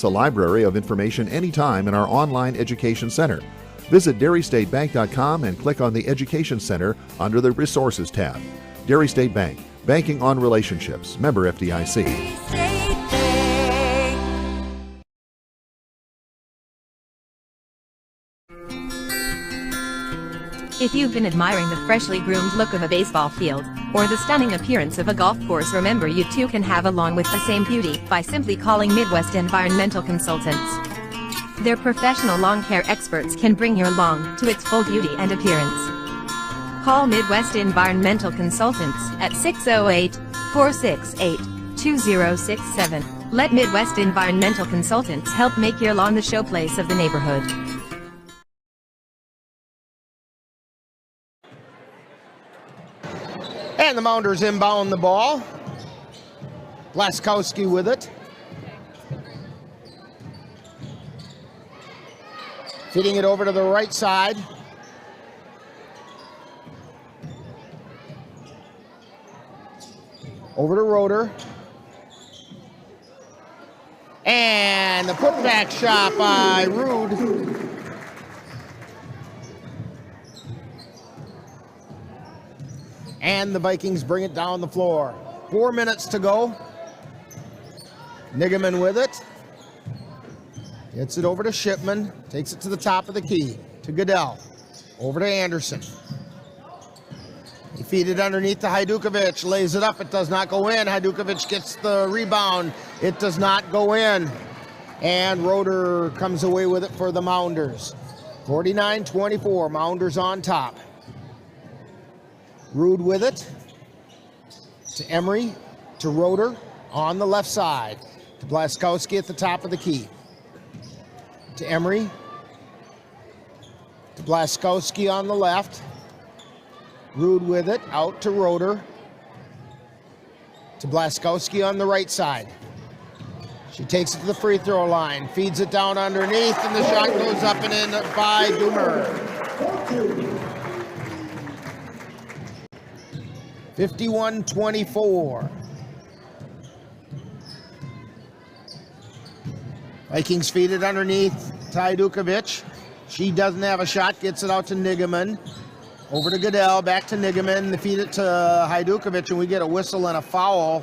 a library of information anytime in our online education center. Visit DairyStateBank.com and click on the Education Center under the Resources tab. Dairy State Bank, banking on relationships. Member FDIC. If you've been admiring the freshly groomed look of a baseball field, or the stunning appearance of a golf course, remember you too can have along with the same beauty by simply calling Midwest Environmental Consultants. Their professional lawn care experts can bring your lawn to its full beauty and appearance. Call Midwest Environmental Consultants at 608-468-2067. Let Midwest Environmental Consultants help make your lawn the showplace of the neighborhood. And the Mounders inbound the ball. Blaskowski with it. Feeding it over to the right side. Over to Roeder. And the putback shot by Rude. And the Vikings bring it down the floor. 4 minutes to go. Nigaman with it. Gets it over to Shipman. Takes it to the top of the key. To Goodell. Over to Anderson. He feed it underneath to Hajdukovic. Lays it up. It does not go in. Hajdukovic gets the rebound. It does not go in. And Roeder comes away with it for the Mounders. 49-24. Mounders on top. Rude with it, to Emery, to Roeder, on the left side, to Blaskowski at the top of the key, to Emery, to Blaskowski on the left, Rude with it, out to Roeder, to Blaskowski on the right side. She takes it to the free throw line, feeds it down underneath, and the shot goes up and in by Doomer. 51-24. Vikings feed it underneath Hajdukovic. She doesn't have a shot, gets it out to Nigaman. Over to Goodell, back to Nigaman. They feed it to Hajdukovic, and we get a whistle and a foul.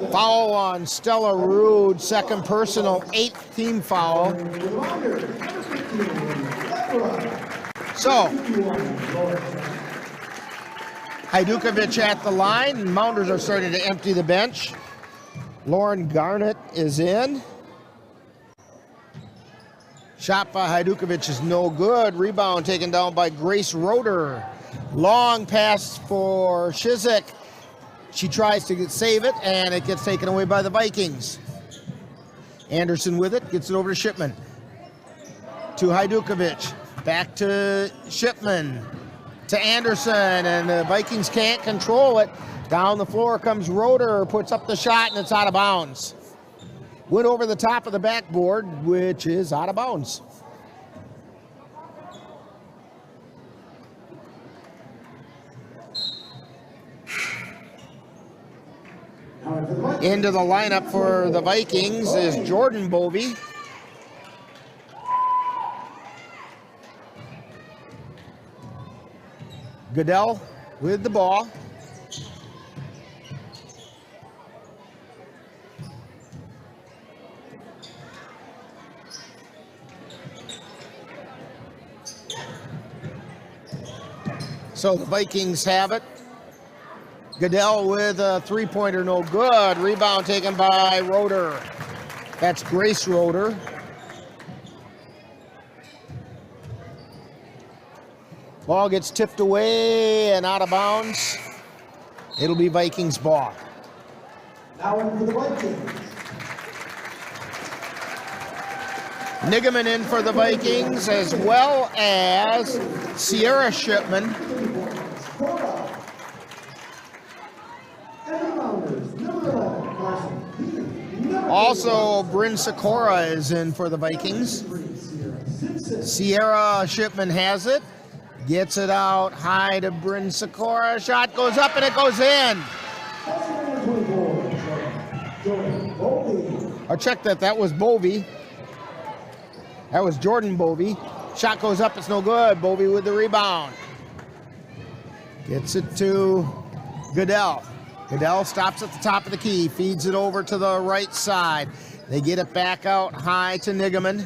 Foul on Stella Rude, second personal, 8th team foul. So, Hajdukovic at the line, and Mounders are starting to empty the bench. Lauren Garnett is in. Shot by Hajdukovic is no good. Rebound taken down by Grace Roeder. Long pass for Shizik. She tries to save it, and it gets taken away by the Vikings. Anderson with it, gets it over to Shipman. To Hajdukovic, back to Shipman, to Anderson, and the Vikings can't control it. Down the floor comes Roeder, puts up the shot, and it's out of bounds. Went over the top of the backboard, which is out of bounds. Into the lineup for the Vikings is Jordan Bovey. Goodell with the ball. So the Vikings have it. Goodell with a three-pointer, no good. Rebound taken by Roeder. That's Grace Roeder. Ball gets tipped away and out of bounds. It'll be Vikings ball. Now in for the Vikings. Nigaman in for the Vikings, as well as Sierra Shipman. Also, Bryn Sikora is in for the Vikings. Sierra Shipman has it. Gets it out high to Bryn Sikora. Shot goes up and it goes in. I'll check that. That was Bovey. That was Jordan Bovey. Shot goes up. It's no good. Bovey with the rebound. Gets it to Goodell. Goodell stops at the top of the key. Feeds it over to the right side. They get it back out high to Nigaman.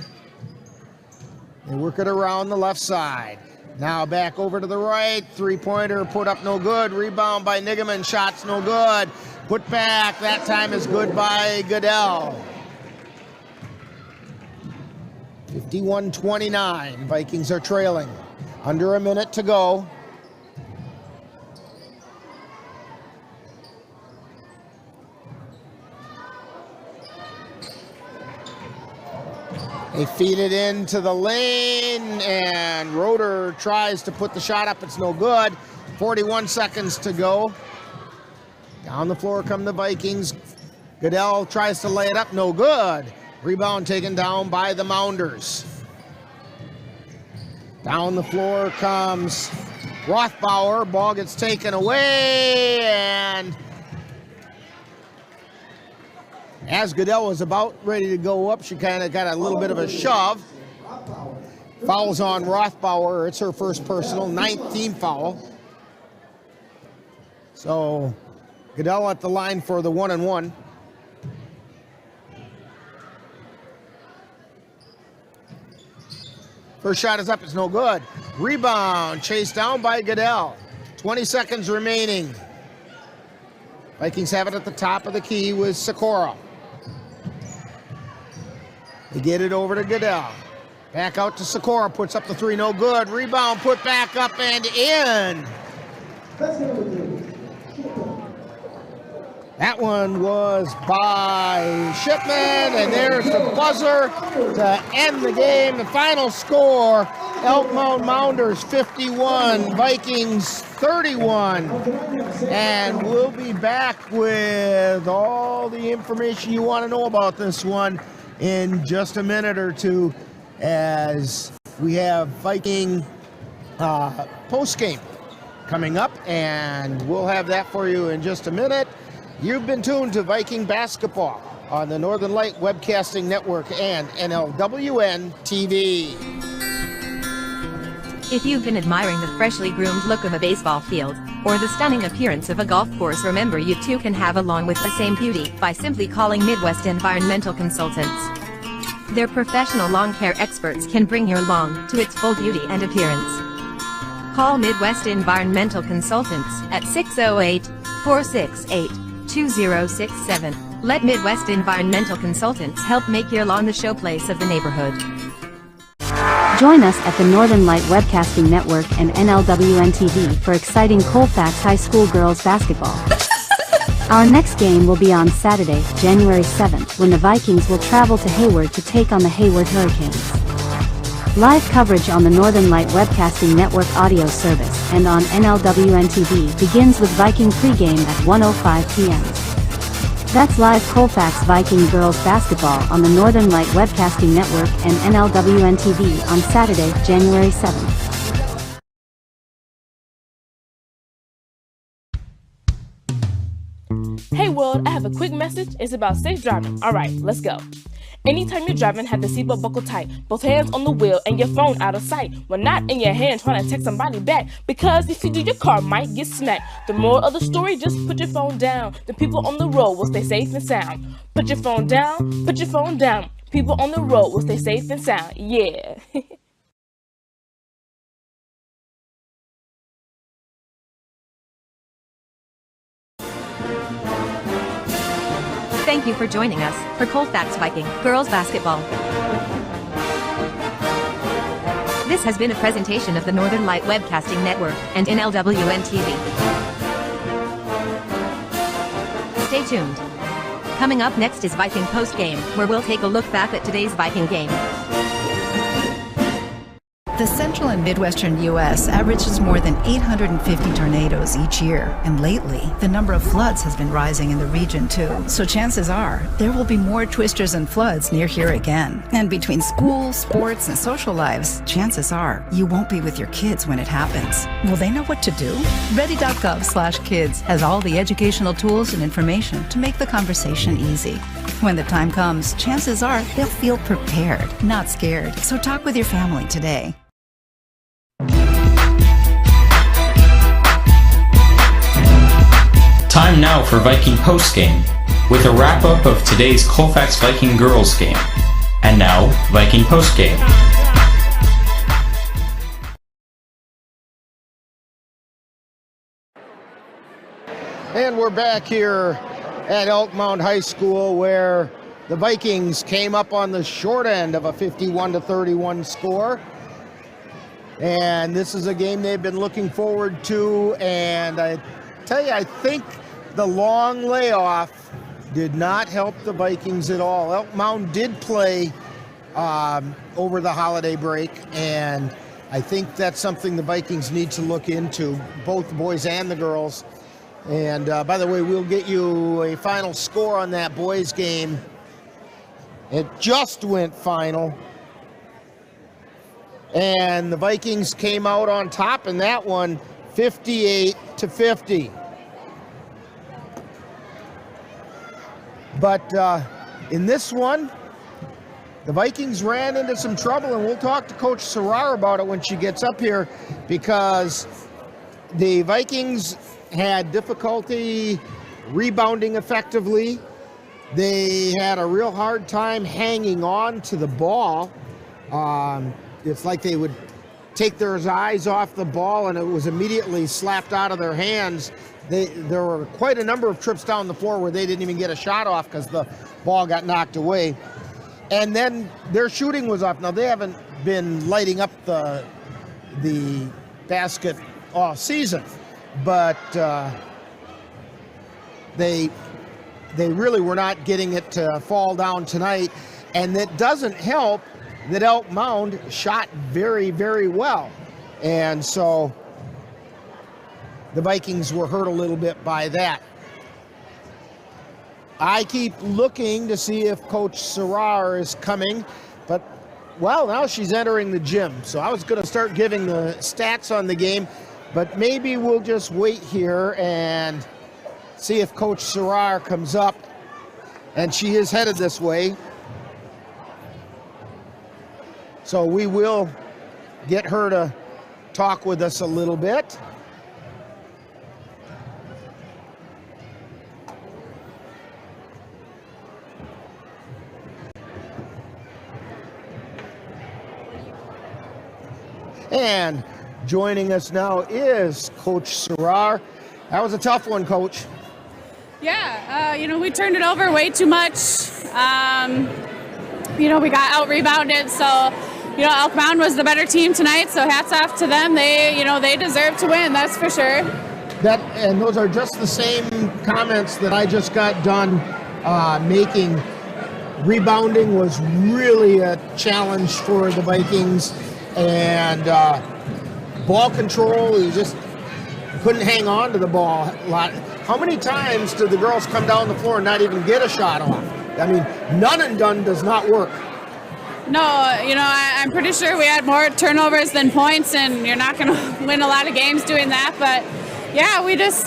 They work it around the left side. Now back over to the right. Three-pointer put up no good. Rebound by Nigaman. Shots no good. Put back. That time is good by Goodell. 51-29. Vikings are trailing. Under a minute to go. They feed it into the lane, and Roeder tries to put the shot up. It's no good. 41 seconds to go. Down the floor come the Vikings. Goodell tries to lay it up. No good. Rebound taken down by the Mounders. Down the floor comes Rothbauer. Ball gets taken away, and as Goodell was about ready to go up, she kind of got a little bit of a shove. Fouls on Rothbauer. It's her first personal, 9th team foul. So Goodell at the line for the 1-and-1. First shot is up. It's no good. Rebound chased down by Goodell. 20 seconds remaining. Vikings have it at the top of the key with Sikora. They get it over to Goodell. Back out to Sikora. Puts up the three. No good. Rebound put back up and in. That one was by Shipman, and there's the buzzer to end the game. The final score, Elk Mound Mounders 51, Vikings 31. And we'll be back with all the information you want to know about this one in just a minute or two, as we have Viking post-game coming up, and we'll have that for you in just a minute. You've been tuned to Viking Basketball on the Northern Light Webcasting Network and NLWN-TV. If you've been admiring the freshly groomed look of a baseball field, or the stunning appearance of a golf course, remember you too can have along with the same beauty by simply calling Midwest Environmental Consultants. Their professional lawn care experts can bring your lawn to its full beauty and appearance. Call Midwest Environmental Consultants at 608-468-2067. Let Midwest Environmental Consultants help make your lawn the showplace of the neighborhood. Join us at the Northern Light Webcasting Network and NLWN-TV for exciting Colfax High School Girls Basketball. Our next game will be on Saturday, January 7th, when the Vikings will travel to Hayward to take on the Hayward Hurricanes. Live coverage on the Northern Light Webcasting Network audio service and on NLWN-TV begins with Viking pregame at 1:05 p.m. That's live Colfax Viking Girls Basketball on the Northern Light Webcasting Network and NLWN-TV on Saturday, January 7th. Hey world, I have a quick message. It's about safe driving. Alright, let's go. Anytime you're driving, have the seatbelt buckled tight, both hands on the wheel and your phone out of sight. When not in your hand trying to text somebody back, because if you do, your car might get smacked. The moral of the story, just put your phone down. The people on the road will stay safe and sound. Put your phone down, put your phone down. People on the road will stay safe and sound. Yeah. Thank you for joining us for Colfax Viking Girls Basketball. This has been a presentation of the Northern Light Webcasting Network and NLWN-TV. Stay tuned. Coming up next is Viking Post Game, where we'll take a look back at today's Viking game. The central and midwestern U.S. averages more than 850 tornadoes each year, and lately, the number of floods has been rising in the region too. So chances are, there will be more twisters and floods near here again. And between school, sports, and social lives, chances are, you won't be with your kids when it happens. Will they know what to do? Ready.gov/kids has all the educational tools and information to make the conversation easy. When the time comes, chances are they'll feel prepared, not scared. So talk with your family today. Time now for Viking postgame, with a wrap-up of today's Colfax Viking Girls game. And now, Viking postgame. And we're back here at Elk Mound High School, where the Vikings came up on the short end of a 51-31 score. And this is a game they've been looking forward to, and I tell you, I think the long layoff did not help the Vikings at all. Elk Mound did play over the holiday break, and I think that's something the Vikings need to look into, both the boys and the girls. And by the way, we'll get you a final score on that boys game. It just went final. And the Vikings came out on top in that one, 58-50. But in this one, the Vikings ran into some trouble, and we'll talk to Coach Sarar about it when she gets up here, because the Vikings had difficulty rebounding effectively. They had a real hard time hanging on to the ball. It's like they would take their eyes off the ball and it was immediately slapped out of their hands. There were quite a number of trips down the floor where they didn't even get a shot off because the ball got knocked away. And then their shooting was off. Now, they haven't been lighting up the basket all season, but they really were not getting it to fall down tonight. And it doesn't help that Elk Mound shot very, very well. And so the Vikings were hurt a little bit by that. I keep looking to see if Coach Sarar is coming, but, well, now she's entering the gym. So I was going to start giving the stats on the game, but maybe we'll just wait here and see if Coach Sarar comes up. And she is headed this way. So we will get her to talk with us a little bit. And joining us now is Coach Sarar. That was a tough one, Coach. Yeah, we turned it over way too much. We got out-rebounded, so, Elk Mound was the better team tonight, so hats off to them. They deserve to win, that's for sure. And those are just the same comments that I just got done making. Rebounding was really a challenge for the Vikings, and ball control, you just couldn't hang on to the ball a lot. How many times did the girls come down the floor and not even get a shot off? I mean, none and done does not work. No, I'm pretty sure we had more turnovers than points, and you're not going to win a lot of games doing that. But, yeah, we just,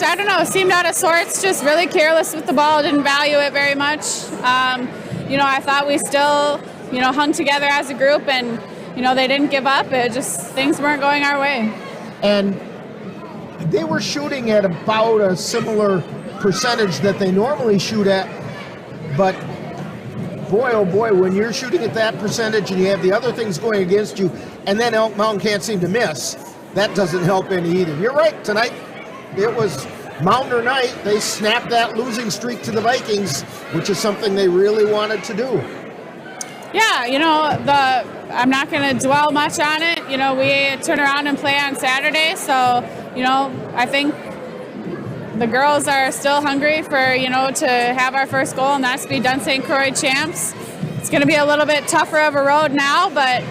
seemed out of sorts, just really careless with the ball, didn't value it very much. I thought we still, hung together as a group, and, they didn't give up. It just, things weren't going our way. And they were shooting at about a similar percentage that they normally shoot at, but boy, oh boy, when you're shooting at that percentage and you have the other things going against you, and then Elk Mound can't seem to miss, that doesn't help any either. You're right, tonight it was Mounder night. They snapped that losing streak to the Vikings, which is something they really wanted to do. Yeah, I'm not going to dwell much on it. We turn around and play on Saturday, so, I think the girls are still hungry for, to have our first goal, and that's to be Dun St. Croix champs. It's going to be a little bit tougher of a road now, but,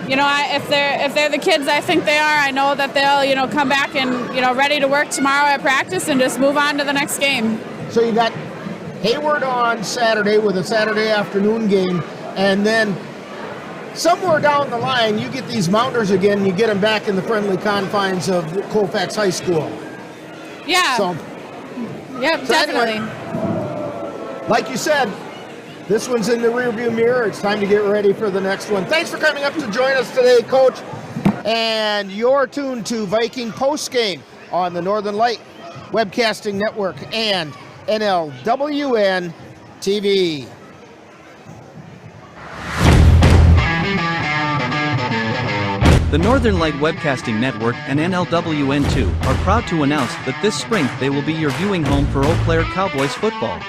if they're the kids I think they are, I know that they'll, come back and, ready to work tomorrow at practice and just move on to the next game. So you got Hayward on Saturday with a Saturday afternoon game, and then somewhere down the line, you get these Mounders again, you get them back in the friendly confines of Colfax High School. Yeah. So, definitely. Anyway, like you said, this one's in the rearview mirror. It's time to get ready for the next one. Thanks for coming up to join us today, Coach. And you're tuned to Viking Postgame on the Northern Light Webcasting Network and NLWN-TV. The Northern Light Webcasting Network and NLWN-2 are proud to announce that this spring they will be your viewing home for Eau Claire Cowboys football.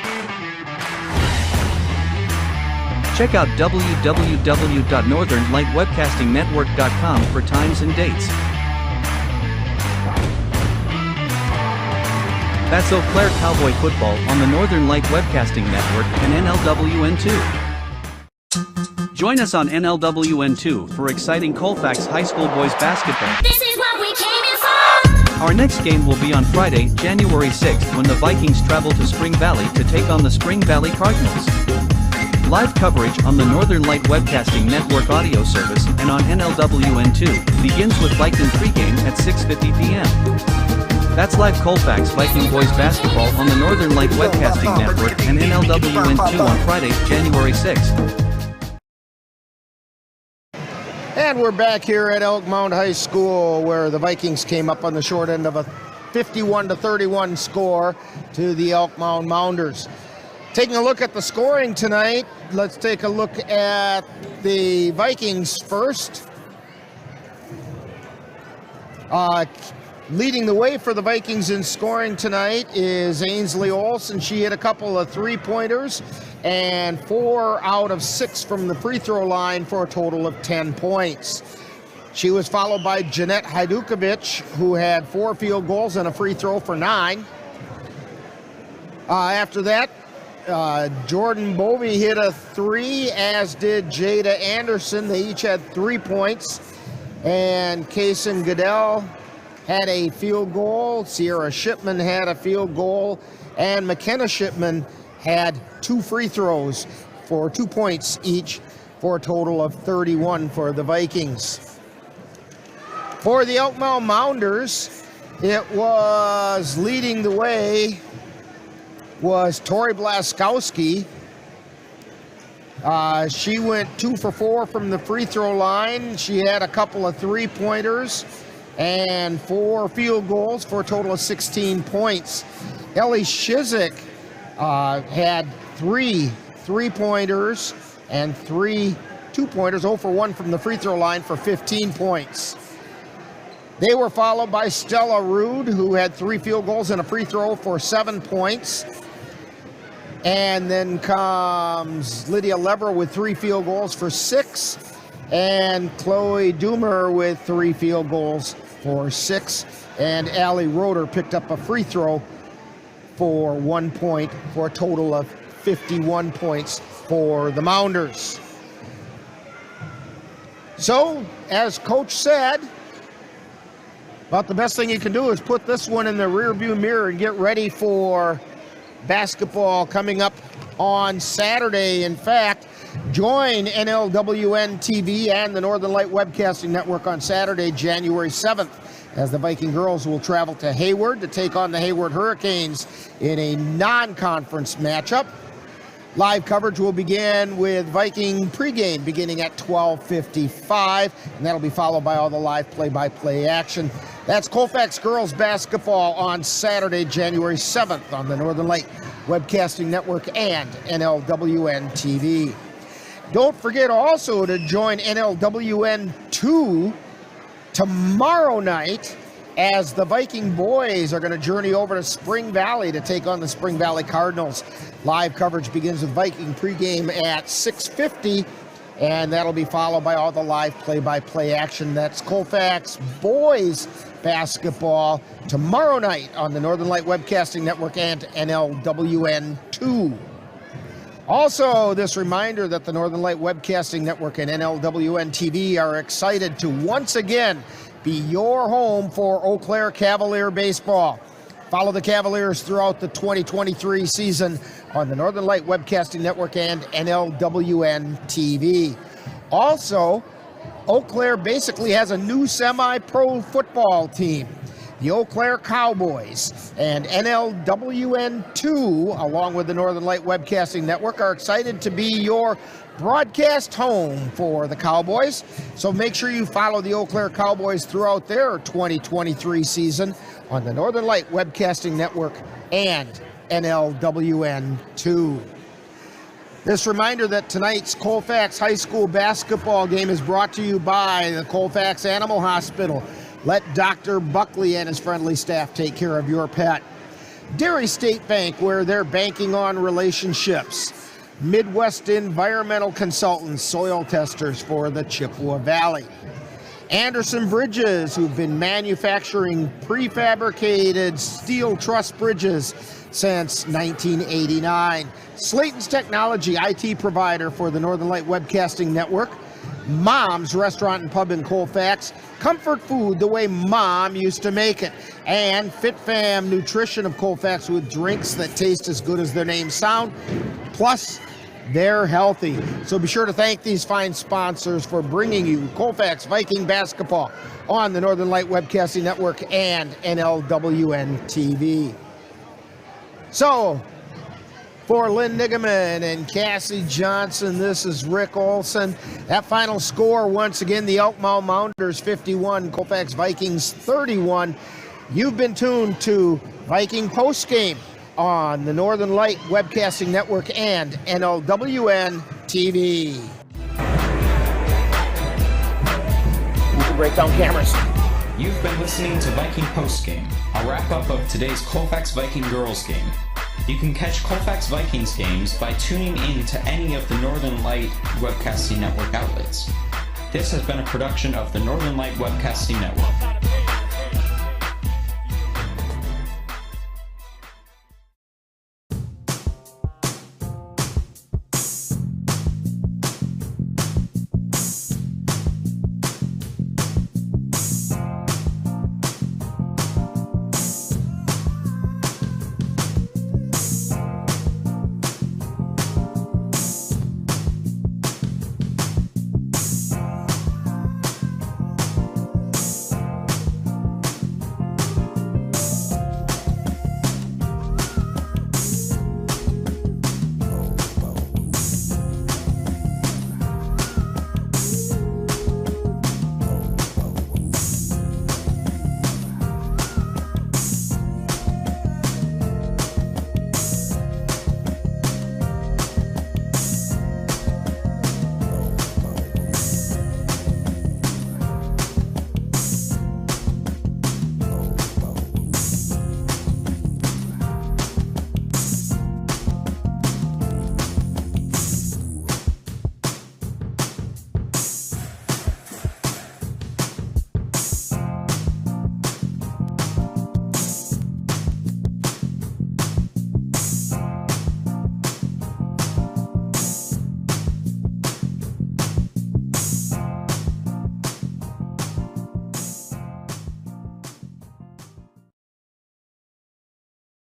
Check out www.northernlightwebcastingnetwork.com for times and dates. That's Eau Claire Cowboy football on the Northern Light Webcasting Network and NLWN-2. Join us on NLWN-2 for exciting Colfax High School boys basketball. This is what we came in for. Our next game will be on Friday, January 6th when the Vikings travel to Spring Valley to take on the Spring Valley Cardinals. Live coverage on the Northern Light Webcasting Network audio service and on NLWN-2 begins with Viking pregame at 6:50 p.m. That's live Colfax Viking boys basketball on the Northern Light Webcasting Network and NLWN-2 on Friday, January 6th. And we're back here at Elk Mound High School, where the Vikings came up on the short end of a 51-31 score to the Elk Mound Mounders. Taking a look at the scoring tonight, let's take a look at the Vikings first. Leading the way for the Vikings in scoring tonight is Ainsley Olson. She hit a couple of three-pointers and 4 out of 6 from the free throw line for a total of 10 points. She was followed by Jeanette Hajdukovic, who had 4 field goals and a free throw for 9. After that, Jordan Bovey hit a 3, as did Jada Anderson. They each had 3 points. And Kaysen Goodell had a field goal. Sierra Shipman had a field goal. And McKenna Shipman had 2 free throws for 2 points each for a total of 31 for the Vikings. For the Elk Mound Mounders, it was leading the way was Tori Blaskowski. She went 2 for 4 from the free throw line. She had a couple of three-pointers and 4 field goals for a total of 16 points. Ellie Shizik had 3 three-pointers and 3 two-pointers, 0 for 1 from the free throw line for 15 points. They were followed by Stella Rude, who had 3 field goals and a free throw for 7 points. And then comes Lydia Lever with 3 field goals for 6. And Chloe Doomer with 3 field goals for 6. And Allie Roeder picked up a free throw for 1 point for a total of 51 points for the Mounders. So, as Coach said, about the best thing you can do is put this one in the rearview mirror and get ready for basketball coming up on Saturday. In fact, join NLWN-TV and the Northern Light Webcasting Network on Saturday, January 7th, as the Viking girls will travel to Hayward to take on the Hayward Hurricanes in a non-conference matchup. Live coverage will begin with Viking pregame beginning at 12:55, and that'll be followed by all the live play-by-play action. That's Colfax Girls Basketball on Saturday, January 7th on the Northern Light Webcasting Network and NLWN-TV. Don't forget also to join NLWN-2 tomorrow night as the Viking boys are going to journey over to Spring Valley to take on the Spring Valley Cardinals. Live coverage begins with Viking pregame at 6:50, and that'll be followed by all the live play-by-play action. That's Colfax boys basketball tomorrow night on the Northern Light Webcasting Network and NLWN2. Also, this reminder that the Northern Light Webcasting Network and NLWN-TV are excited to once again be your home for Eau Claire Cavalier baseball. Follow the Cavaliers throughout the 2023 season on the Northern Light Webcasting Network and NLWN-TV. Also, Eau Claire basically has a new semi-pro football team. The Eau Claire Cowboys and NLWN-2, along with the Northern Light Webcasting Network, are excited to be your broadcast home for the Cowboys. So make sure you follow the Eau Claire Cowboys throughout their 2023 season on the Northern Light Webcasting Network and NLWN-2. This reminder that tonight's Colfax High School basketball game is brought to you by the Colfax Animal Hospital. Let Dr. Buckley and his friendly staff take care of your pet. Dairy State Bank, where they're banking on relationships. Midwest Environmental Consultants, soil testers for the Chippewa Valley. Anderson Bridges, who've been manufacturing prefabricated steel truss bridges since 1989. Slayton's Technology, IT provider for the Northern Light Webcasting Network. Mom's Restaurant and Pub in Colfax. Comfort food the way Mom used to make it. And Fit Fam Nutrition of Colfax, with drinks that taste as good as their names sound. Plus, they're healthy. So be sure to thank these fine sponsors for bringing you Colfax Viking Basketball on the Northern Light Webcasting Network and NLWN-TV. So, for Lynn Nigaman and Cassie Johnson, this is Rick Olson. That final score, once again, the Elk Mound Mounders 51, Colfax Vikings 31. You've been tuned to Viking Postgame on the Northern Light Webcasting Network and NLWN-TV. You can break down cameras. You've been listening to Viking Postgame, a wrap-up of today's Colfax Viking Girls game. You can catch Colfax Vikings games by tuning in to any of the Northern Light Webcasting Network outlets. This has been a production of the Northern Light Webcasting Network.